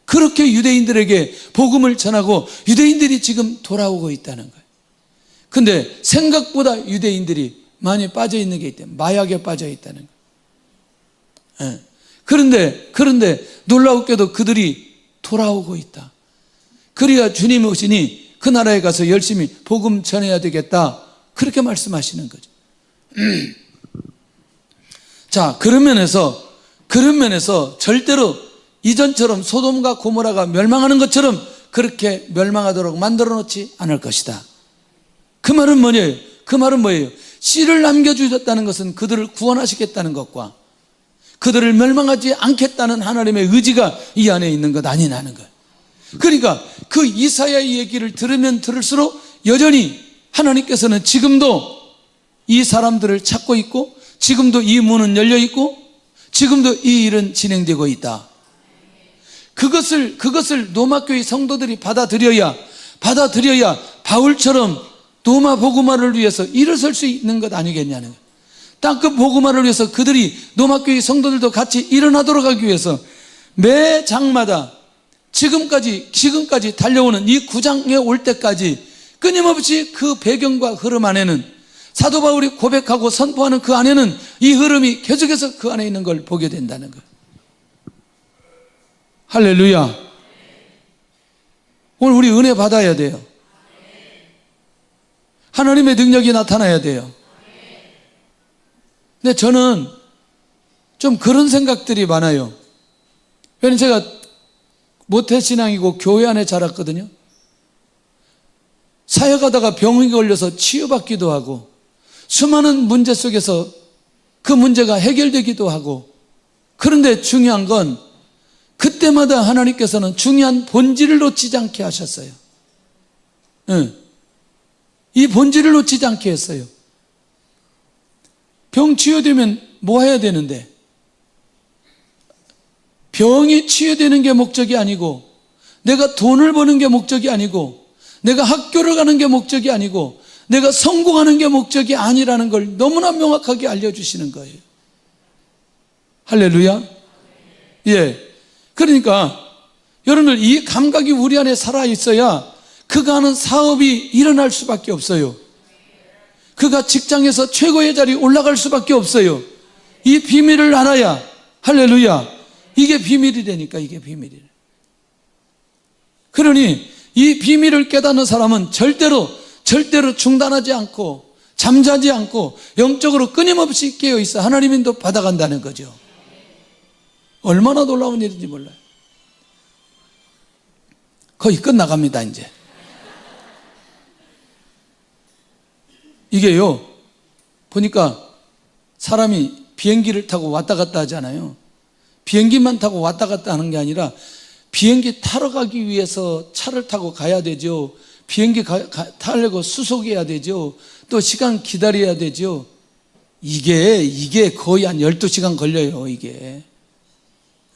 그렇게 유대인들에게 복음을 전하고 유대인들이 지금 돌아오고 있다는 거예요. 근데 생각보다 유대인들이 많이 빠져 있는 게 있대. 마약에 빠져 있다는 거예요. 예. 그런데 놀라웠게도 그들이 돌아오고 있다. 그래야 주님 오시니 그 나라에 가서 열심히 복음 전해야 되겠다. 그렇게 말씀하시는 거죠. 자, 그런 면에서 절대로 이전처럼 소돔과 고모라가 멸망하는 것처럼 그렇게 멸망하도록 만들어 놓지 않을 것이다. 그 말은 뭐예요? 씨를 남겨주셨다는 것은 그들을 구원하시겠다는 것과 그들을 멸망하지 않겠다는 하나님의 의지가 이 안에 있는 것 아니냐는 거예요. 그러니까 그 이사야의 얘기를 들으면 들을수록 여전히 하나님께서는 지금도 이 사람들을 찾고 있고, 지금도 이 문은 열려 있고, 지금도 이 일은 진행되고 있다. 그것을 로마교회 성도들이 받아들여야 바울처럼 로마 복음화를 위해서 일어설 수 있는 것 아니겠냐는 거예요. 딱 그 복음화를 위해서 그들이 로마교회 성도들도 같이 일어나도록 하기 위해서 매 장마다 지금까지 달려오는 이 9장에 올 때까지 끊임없이 그 배경과 흐름 안에는 사도 바울이 고백하고 선포하는 그 안에는 이 흐름이 계속해서 그 안에 있는 걸 보게 된다는 거예요. 할렐루야. 오늘 우리 은혜 받아야 돼요. 하나님의 능력이 나타나야 돼요. 근데 저는 좀 그런 생각들이 많아요. 왜냐면 제가 모태신앙이고 교회 안에 자랐거든요. 사역하다가 병이 걸려서 치유받기도 하고 수많은 문제 속에서 그 문제가 해결되기도 하고, 그런데 중요한 건 그때마다 하나님께서는 중요한 본질을 놓치지 않게 하셨어요. 이 본질을 놓치지 않게 했어요. 병 치유되면 뭐 해야 되는데? 병이 치유되는 게 목적이 아니고, 내가 돈을 버는 게 목적이 아니고, 내가 학교를 가는 게 목적이 아니고, 내가 성공하는 게 목적이 아니라는 걸 너무나 명확하게 알려주시는 거예요. 할렐루야. 예. 그러니까 여러분들 이 감각이 우리 안에 살아있어야 그가 하는 사업이 일어날 수밖에 없어요. 그가 직장에서 최고의 자리에 올라갈 수밖에 없어요. 이 비밀을 알아야, 할렐루야, 이게 비밀이라니까. 이게 비밀이래. 그러니 이 비밀을 깨닫는 사람은 절대로 중단하지 않고 잠자지 않고 영적으로 끊임없이 깨어있어 하나님 인도 받아간다는 거죠. 얼마나 놀라운 일인지 몰라요. 거의 끝나갑니다. 이제 이게요, 보니까 사람이 비행기를 타고 왔다 갔다 하잖아요. 비행기만 타고 왔다 갔다 하는 게 아니라 비행기 타러 가기 위해서 차를 타고 가야 되죠. 비행기 타려고 수속해야 되죠. 또 시간 기다려야 되죠. 이게 거의 한 12시간 걸려요, 이게.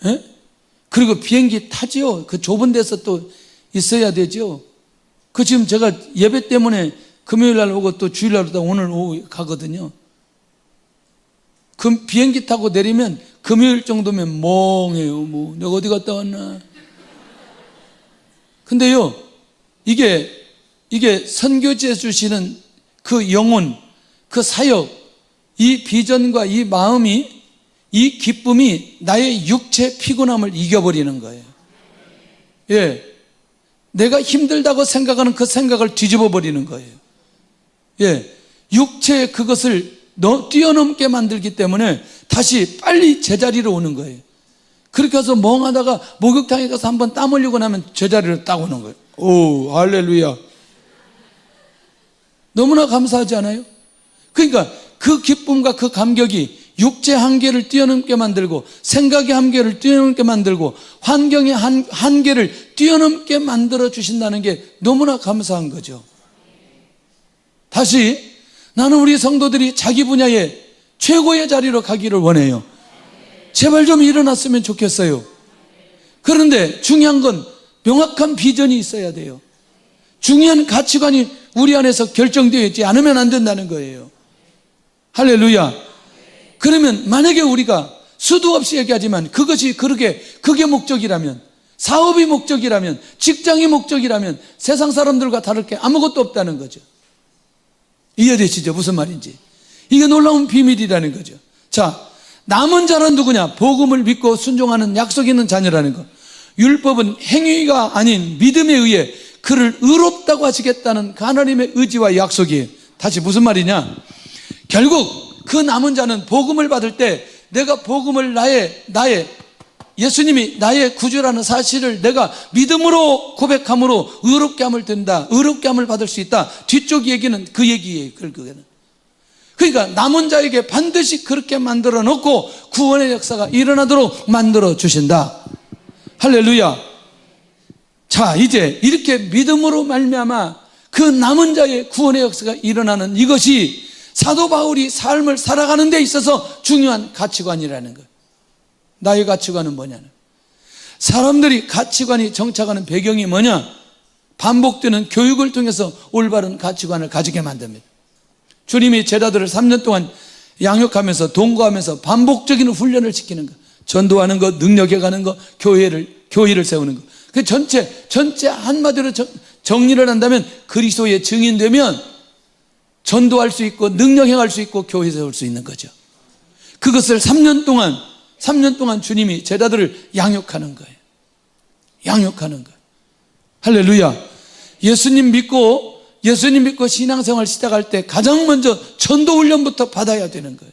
에? 그리고 비행기 타죠. 그 좁은 데서 또 있어야 되죠. 그 지금 제가 예배 때문에 금요일 날 오고 또 주일 날 오다 오늘 오후 가거든요. 그 비행기 타고 내리면 금요일 정도면 멍해요. 뭐 내가 어디 갔다 왔나. 근데요, 이게 선교지에 주시는 그 영혼, 그 사역, 이 비전과 이 마음이, 이 기쁨이 나의 육체 피곤함을 이겨버리는 거예요. 예. 내가 힘들다고 생각하는 그 생각을 뒤집어 버리는 거예요. 예. 육체의 그것을 뛰어넘게 만들기 때문에 다시 빨리 제자리로 오는 거예요. 그렇게 해서 멍하다가 목욕탕에 가서 한번 땀 흘리고 나면 제자리로 딱 오는 거예요. 오, 할렐루야. 너무나 감사하지 않아요? 그러니까 그 기쁨과 그 감격이 육체 한계를 뛰어넘게 만들고, 생각의 한계를 뛰어넘게 만들고, 환경의 한계를 뛰어넘게 만들어 주신다는 게 너무나 감사한 거죠. 다시 나는 우리 성도들이 자기 분야에 최고의 자리로 가기를 원해요. 제발 좀 일어났으면 좋겠어요. 그런데 중요한 건 명확한 비전이 있어야 돼요. 중요한 가치관이 우리 안에서 결정되어 있지 않으면 안 된다는 거예요. 할렐루야. 그러면 만약에 우리가 수도 없이 얘기하지만 그게 목적이라면, 사업이 목적이라면, 직장이 목적이라면 세상 사람들과 다를 게 아무것도 없다는 거죠. 이해되시죠? 무슨 말인지. 이게 놀라운 비밀이라는 거죠. 자, 남은 자는 누구냐? 복음을 믿고 순종하는 약속 있는 자녀라는 거. 율법은 행위가 아닌 믿음에 의해 그를 의롭다고 하시겠다는 그 하나님의 의지와 약속이에요. 다시 무슨 말이냐? 결국 그 남은 자는 복음을 받을 때 내가 복음을 나의 예수님이 나의 구주라는 사실을 내가 믿음으로 고백함으로 의롭게 함을 된다. 의롭게 함을 받을 수 있다. 뒤쪽 얘기는 그 얘기예요. 결국에는. 그러니까 남은 자에게 반드시 그렇게 만들어 놓고 구원의 역사가 일어나도록 만들어 주신다. 할렐루야. 자, 이제 이렇게 믿음으로 말미암아 그 남은 자의 구원의 역사가 일어나는 이것이 사도 바울이 삶을 살아가는 데 있어서 중요한 가치관이라는 거예요. 나의 가치관은 뭐냐는. 사람들이 가치관이 정착하는 배경이 뭐냐? 반복되는 교육을 통해서 올바른 가치관을 가지게 만듭니다. 주님이 제자들을 3년 동안 양육하면서 동거하면서 반복적인 훈련을 시키는 것, 전도하는 것, 능력해가는 것, 교회를 세우는 것. 그 전체 한마디로 정리를 한다면 그리스도의 증인되면 전도할 수 있고 능력행할 수 있고 교회 세울 수 있는 거죠. 그것을 3년 동안 주님이 제자들을 양육하는 거예요. 양육하는 거예요. 할렐루야. 예수님 믿고 신앙생활 시작할 때 가장 먼저 전도 훈련부터 받아야 되는 거예요.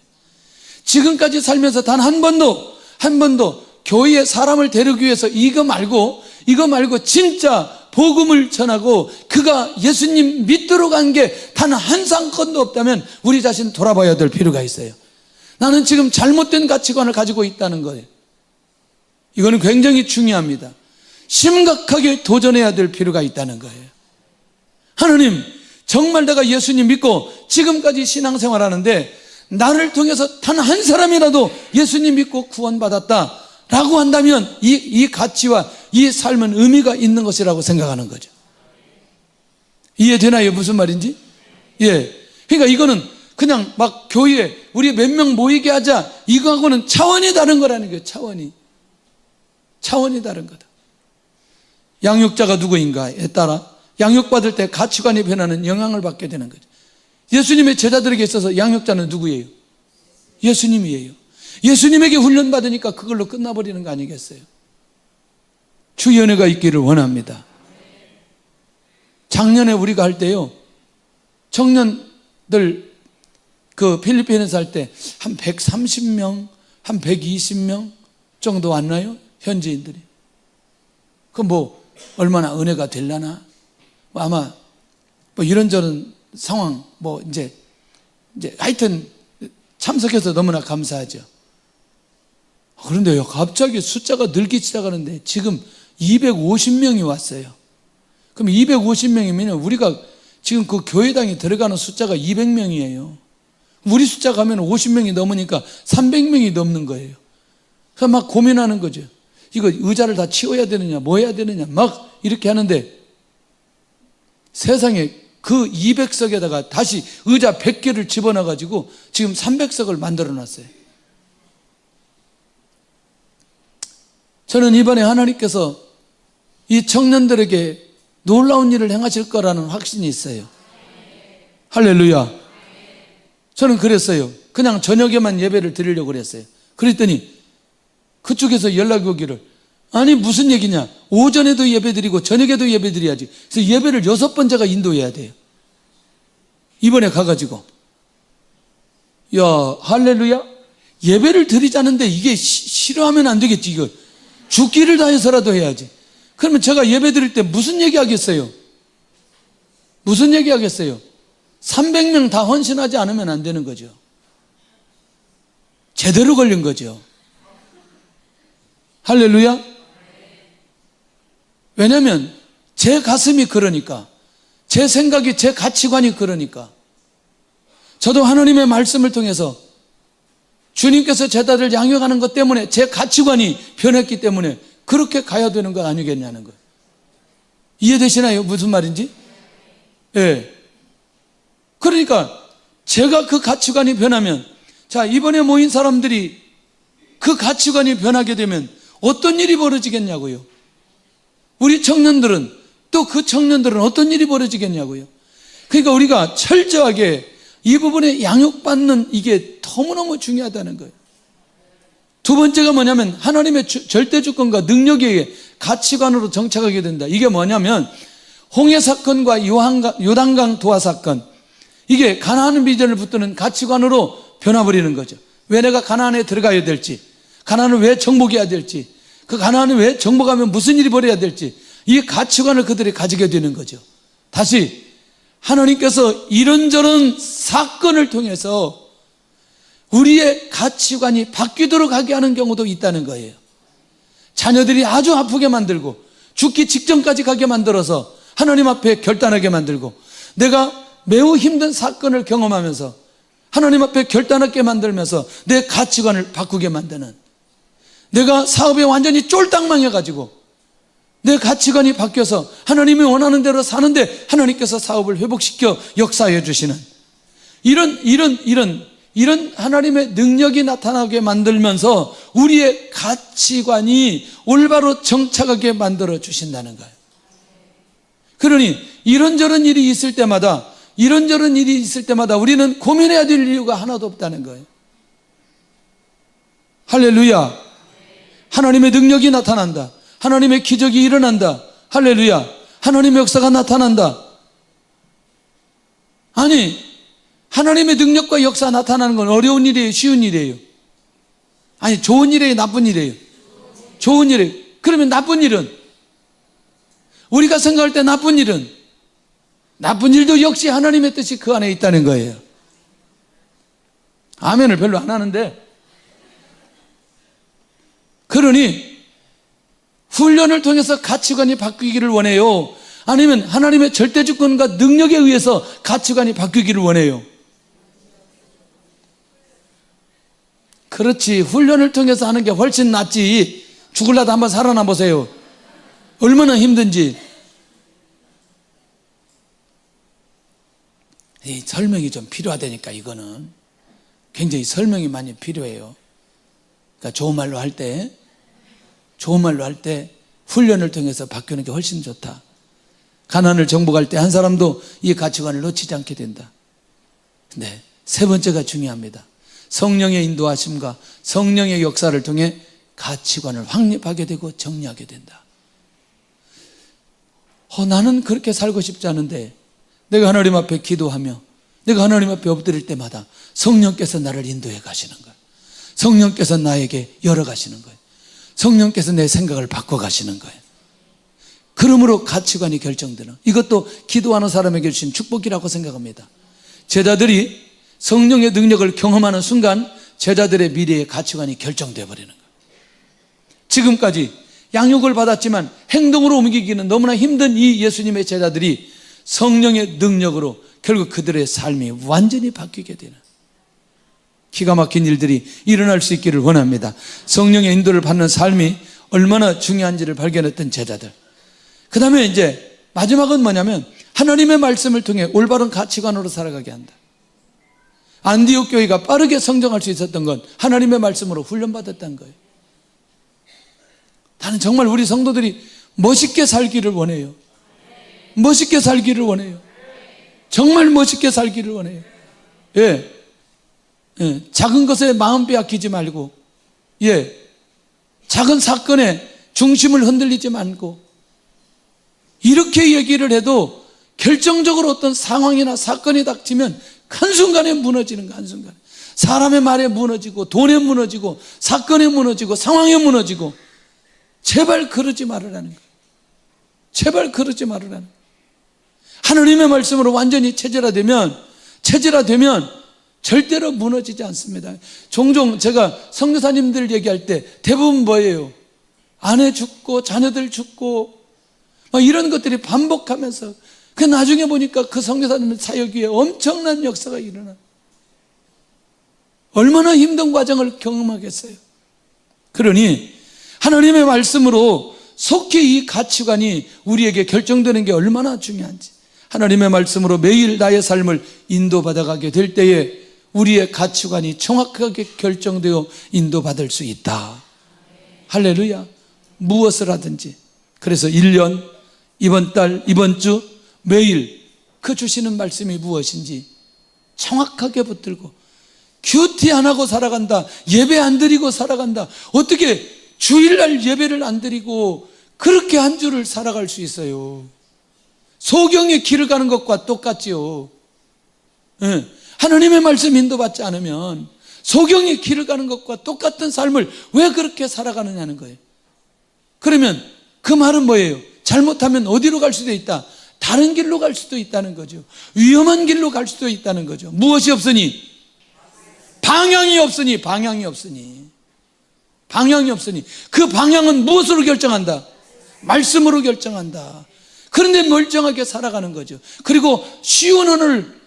지금까지 살면서 단 한 번도 교회에 사람을 데리기 위해서 이거 말고 진짜 복음을 전하고 그가 예수님 믿도록 한 게 단 한 사건도 없다면 우리 자신 돌아봐야 될 필요가 있어요. 나는 지금 잘못된 가치관을 가지고 있다는 거예요. 이거는 굉장히 중요합니다. 심각하게 도전해야 될 필요가 있다는 거예요. 하나님, 정말 내가 예수님 믿고 지금까지 신앙생활하는데 나를 통해서 단 한 사람이라도 예수님 믿고 구원받았다 라고 한다면 이 가치와 이 삶은 의미가 있는 것이라고 생각하는 거죠. 이해되나요? 무슨 말인지? 예. 그러니까 이거는 그냥 막 교회에 우리 몇 명 모이게 하자 이거하고는 차원이 다른 거라는 거예요. 차원이 다른 거다. 양육자가 누구인가에 따라 양육받을 때 가치관이 변하는 영향을 받게 되는 거죠. 예수님의 제자들에게 있어서 양육자는 누구예요? 예수님이에요. 예수님에게 훈련받으니까 그걸로 끝나버리는 거 아니겠어요? 주의 은혜가 있기를 원합니다. 작년에 우리가 할 때요, 청년들 그 필리핀에서 할 때 한 130명, 한 120명 정도 왔나요? 현지인들이. 그 뭐 얼마나 은혜가 되려나? 아마 뭐 이런저런 상황 뭐 이제 하여튼 참석해서 너무나 감사하죠. 그런데요, 갑자기 숫자가 늘기 시작하는데 지금 250명이 왔어요. 그럼 250명이면 우리가 지금 그 교회당에 들어가는 숫자가 200명이에요. 우리 숫자 가면 50명이 넘으니까 300명이 넘는 거예요. 그래서 막 고민하는 거죠. 이거 의자를 다 치워야 되느냐, 뭐 해야 되느냐, 막 이렇게 하는데 세상에 그 200석에다가 다시 의자 100개를 집어넣어가지고 지금 300석을 만들어 놨어요. 저는 이번에 하나님께서 이 청년들에게 놀라운 일을 행하실 거라는 확신이 있어요. 할렐루야. 저는 그랬어요. 그냥 저녁에만 예배를 드리려고 그랬어요. 그랬더니 그쪽에서 연락이 오기를, 아니 무슨 얘기냐, 오전에도 예배 드리고 저녁에도 예배 드려야지. 그래서 예배를 6번 제가 인도해야 돼요. 이번에 가가지고 야 할렐루야, 예배를 드리자는데 이게 싫어하면 안 되겠지. 이거 죽기를 다해서라도 해야지. 그러면 제가 예배 드릴 때 무슨 얘기 하겠어요? 무슨 얘기 하겠어요? 300명 다 헌신하지 않으면 안 되는 거죠. 제대로 걸린 거죠. 할렐루야. 왜냐하면 제 가슴이 그러니까, 제 생각이, 제 가치관이 그러니까. 저도 하나님의 말씀을 통해서 주님께서 제자들 양육하는 것 때문에 제 가치관이 변했기 때문에 그렇게 가야 되는 것 아니겠냐는 거예요. 이해되시나요? 무슨 말인지? 예. 그러니까 제가 그 가치관이 변하면, 자, 이번에 모인 사람들이 그 가치관이 변하게 되면 어떤 일이 벌어지겠냐고요. 우리 청년들은, 또 그 청년들은 어떤 일이 벌어지겠냐고요. 그러니까 우리가 철저하게 이 부분에 양육받는 이게 너무너무 중요하다는 거예요. 두 번째가 뭐냐면 하나님의 절대 주권과 능력에 의해 가치관으로 정착하게 된다. 이게 뭐냐면 홍해 사건과 요단강 도하 사건, 이게 가나안 비전을 붙드는 가치관으로 변화버리는 거죠. 왜 내가 가나안에 들어가야 될지, 가나안을 왜 정복해야 될지, 그 가나안을 왜 정복하면 무슨 일이 벌어야 될지, 이 가치관을 그들이 가지게 되는 거죠. 다시 하나님께서 이런저런 사건을 통해서 우리의 가치관이 바뀌도록 하게 하는 경우도 있다는 거예요. 자녀들이 아주 아프게 만들고 죽기 직전까지 가게 만들어서 하나님 앞에 결단하게 만들고, 내가 매우 힘든 사건을 경험하면서 하나님 앞에 결단하게 만들면서 내 가치관을 바꾸게 만드는, 내가 사업에 완전히 쫄딱 망해가지고 내 가치관이 바뀌어서 하나님이 원하는 대로 사는데 하나님께서 사업을 회복시켜 역사해 주시는 이런 하나님의 능력이 나타나게 만들면서 우리의 가치관이 올바로 정착하게 만들어 주신다는 거예요. 그러니 이런저런 일이 있을 때마다 우리는 고민해야 될 이유가 하나도 없다는 거예요. 할렐루야. 하나님의 능력이 나타난다. 하나님의 기적이 일어난다. 할렐루야. 하나님의 역사가 나타난다. 아니, 하나님의 능력과 역사가 나타나는 건 어려운 일이에요? 쉬운 일이에요? 아니, 좋은 일이에요? 나쁜 일이에요? 좋은 일이에요. 그러면 나쁜 일은? 우리가 생각할 때 나쁜 일도 역시 하나님의 뜻이 그 안에 있다는 거예요. 아멘을 별로 안 하는데, 그러니 훈련을 통해서 가치관이 바뀌기를 원해요? 아니면 하나님의 절대주권과 능력에 의해서 가치관이 바뀌기를 원해요? 그렇지, 훈련을 통해서 하는 게 훨씬 낫지. 죽을라도 한번 살아나 보세요. 얼마나 힘든지. 이 설명이 좀 필요하다니까. 이거는 굉장히 설명이 많이 필요해요. 그러니까 좋은 말로 할 때 훈련을 통해서 바뀌는 게 훨씬 좋다. 가나안을 정복할 때 한 사람도 이 가치관을 놓치지 않게 된다. 네, 세 번째가 중요합니다. 성령의 인도하심과 성령의 역사를 통해 가치관을 확립하게 되고 정리하게 된다. 나는 그렇게 살고 싶지 않은데, 내가 하나님 앞에 기도하며 내가 하나님 앞에 엎드릴 때마다 성령께서 나를 인도해 가시는 거예요. 성령께서 나에게 열어가시는 거예요. 성령께서 내 생각을 바꿔가시는 거예요. 그러므로 가치관이 결정되는, 이것도 기도하는 사람에게 주신 축복이라고 생각합니다. 제자들이 성령의 능력을 경험하는 순간 제자들의 미래의 가치관이 결정되어 버리는 거예요. 지금까지 양육을 받았지만 행동으로 옮기기는 너무나 힘든 이 예수님의 제자들이 성령의 능력으로 결국 그들의 삶이 완전히 바뀌게 되는 기가 막힌 일들이 일어날 수 있기를 원합니다. 성령의 인도를 받는 삶이 얼마나 중요한지를 발견했던 제자들. 그 다음에 이제 마지막은 뭐냐면 하나님의 말씀을 통해 올바른 가치관으로 살아가게 한다. 안디옥 교회가 빠르게 성장할 수 있었던 건 하나님의 말씀으로 훈련받았다는 거예요. 나는 정말 우리 성도들이 멋있게 살기를 원해요. 멋있게 살기를 원해요. 정말 멋있게 살기를 원해요. 예. 작은 것에 마음 빼앗기지 말고, 작은 사건에 중심을 흔들리지 말고, 이렇게 얘기를 해도 결정적으로 어떤 상황이나 사건이 닥치면 한순간에 무너지는 거, 한순간에. 사람의 말에 무너지고, 돈에 무너지고, 사건에 무너지고, 상황에 무너지고, 제발 그러지 말으라는 거예요. 제발 그러지 말으라는 거예요. 하나님의 말씀으로 완전히 체질화되면 절대로 무너지지 않습니다. 종종 제가 선교사님들 얘기할 때 대부분 뭐예요? 아내 죽고 자녀들 죽고 막 이런 것들이 반복하면서, 그 나중에 보니까 그 선교사님 사역 위에 엄청난 역사가 일어나. 얼마나 힘든 과정을 경험하겠어요. 그러니 하나님의 말씀으로 속히 이 가치관이 우리에게 결정되는 게 얼마나 중요한지, 하나님의 말씀으로 매일 나의 삶을 인도받아가게 될 때에 우리의 가치관이 정확하게 결정되어 인도받을 수 있다. 할렐루야. 무엇을 하든지. 그래서 1년, 이번 달, 이번 주 매일 그 주시는 말씀이 무엇인지 정확하게 붙들고 큐티 안 하고 살아간다, 예배 안 드리고 살아간다. 어떻게 주일날 예배를 안 드리고 그렇게 한 주를 살아갈 수 있어요? 소경의 길을 가는 것과 똑같지요. 예. 하나님의 말씀 인도받지 않으면 소경의 길을 가는 것과 똑같은 삶을 왜 그렇게 살아가느냐는 거예요. 그러면 그 말은 뭐예요? 잘못하면 어디로 갈 수도 있다? 다른 길로 갈 수도 있다는 거죠. 위험한 길로 갈 수도 있다는 거죠. 무엇이 없으니? 방향이 없으니. 그 방향은 무엇으로 결정한다? 말씀으로 결정한다. 그런데 멀쩡하게 살아가는 거죠. 그리고 쉬운 언어를,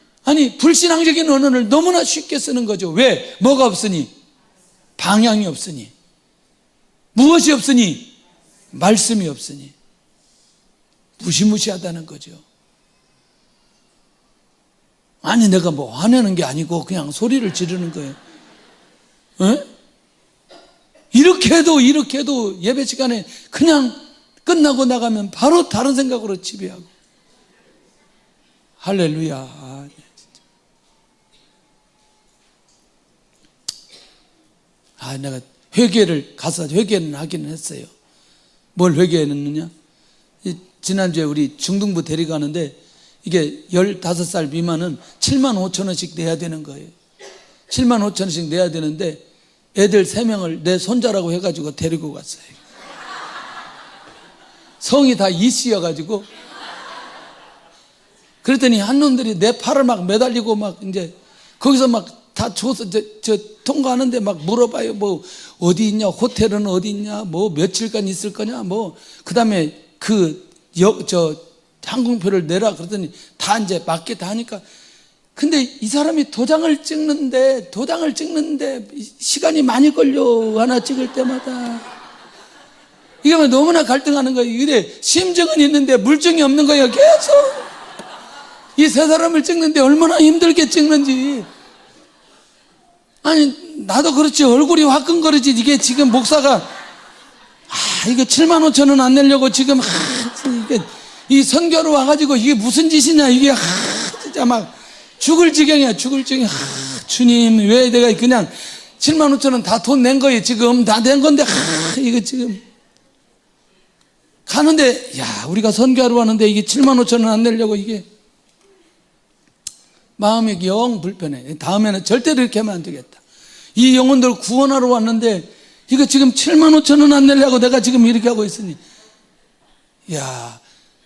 불신앙적인 언어를 너무나 쉽게 쓰는 거죠. 왜? 뭐가 없으니? 방향이 없으니. 무엇이 없으니? 말씀이 없으니. 무시무시하다는 거죠. 내가 뭐 화내는 게 아니고 그냥 소리를 지르는 거예요. 에? 이렇게 해도 예배 시간에 그냥 끝나고 나가면 바로 다른 생각으로 지배하고. 할렐루야. 내가 회개를 가서 회개는 하기는 했어요. 뭘 회개했느냐? 지난주에 우리 중등부 데리고가는데 이게 15살 미만은 7만 5천 원씩 내야 되는 거예요. 7만 5천 원씩 내야 되는데 애들 3명을 내 손자라고 해가지고 데리고 갔어요. 성이 다 이씨여가지고. 그랬더니 한 놈들이 내 팔을 막 매달리고 막 이제 거기서 막 다 줘서 저 통과하는데 막 물어봐요. 뭐 어디 있냐, 호텔은 어디 있냐, 뭐 며칠간 있을 거냐, 뭐 그 다음에 항공표를 내라 그러더니 다 이제 맞게 다 하니까. 근데 이 사람이 도장을 찍는데 시간이 많이 걸려. 하나 찍을 때마다. 이게 너무나 갈등하는 거예요. 이래 심증은 있는데 물증이 없는 거예요. 계속 이 세 사람을 찍는데 얼마나 힘들게 찍는지. 나도 그렇지. 얼굴이 화끈거리지. 이게 지금 목사가 이게 7만 5천 원 안 내려고 지금 이게 이 선교로 와가지고 이게 무슨 짓이냐. 이게 진짜 막 죽을 지경이야. 주님, 왜 내가 그냥 7만 5천 원 다 돈 낸 거예요. 지금 다 낸 건데 이거 지금 가는데 우리가 선교하러 왔는데 이게 7만 5천 원 안 내려고. 이게 마음이 영 불편해. 다음에는 절대로 이렇게 하면 안 되겠다. 이 영혼들 구원하러 왔는데 이거 지금 7만 5천 원 안 내려고 내가 지금 이렇게 하고 있으니,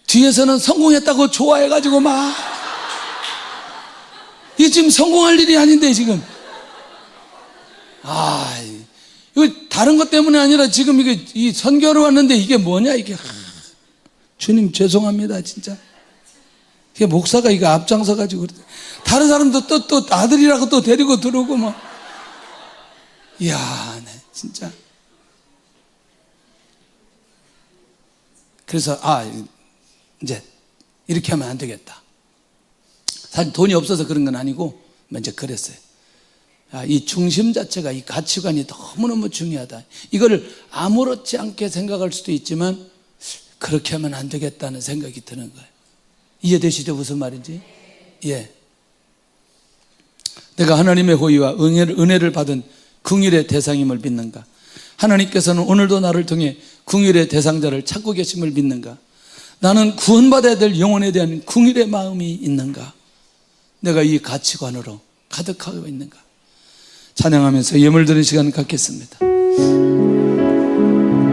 뒤에서는 성공했다고 좋아해가지고 막, 이 지금 성공할 일이 아닌데 지금. 이거 다른 것 때문에 아니라 지금 이게 이 선교로 왔는데 이게 뭐냐 이게. 주님 죄송합니다 진짜. 이게 목사가 이거 앞장서가지고 다른 사람도 또 아들이라고 또 데리고 들어오고 막. 진짜. 그래서 이제 이렇게 하면 안 되겠다. 사실 돈이 없어서 그런 건 아니고 먼저 그랬어요. 이 중심 자체가, 이 가치관이 너무너무 중요하다. 이거를 아무렇지 않게 생각할 수도 있지만 그렇게 하면 안 되겠다는 생각이 드는 거예요. 이해되시죠? 무슨 말인지? 예. 내가 하나님의 호의와 은혜를 받은 긍휼의 대상임을 믿는가? 하나님께서는 오늘도 나를 통해 긍휼의 대상자를 찾고 계심을 믿는가? 나는 구원받아야 될 영혼에 대한 긍휼의 마음이 있는가? 내가 이 가치관으로 가득하고 있는가? 찬양하면서 예물 드리는 시간 갖겠습니다.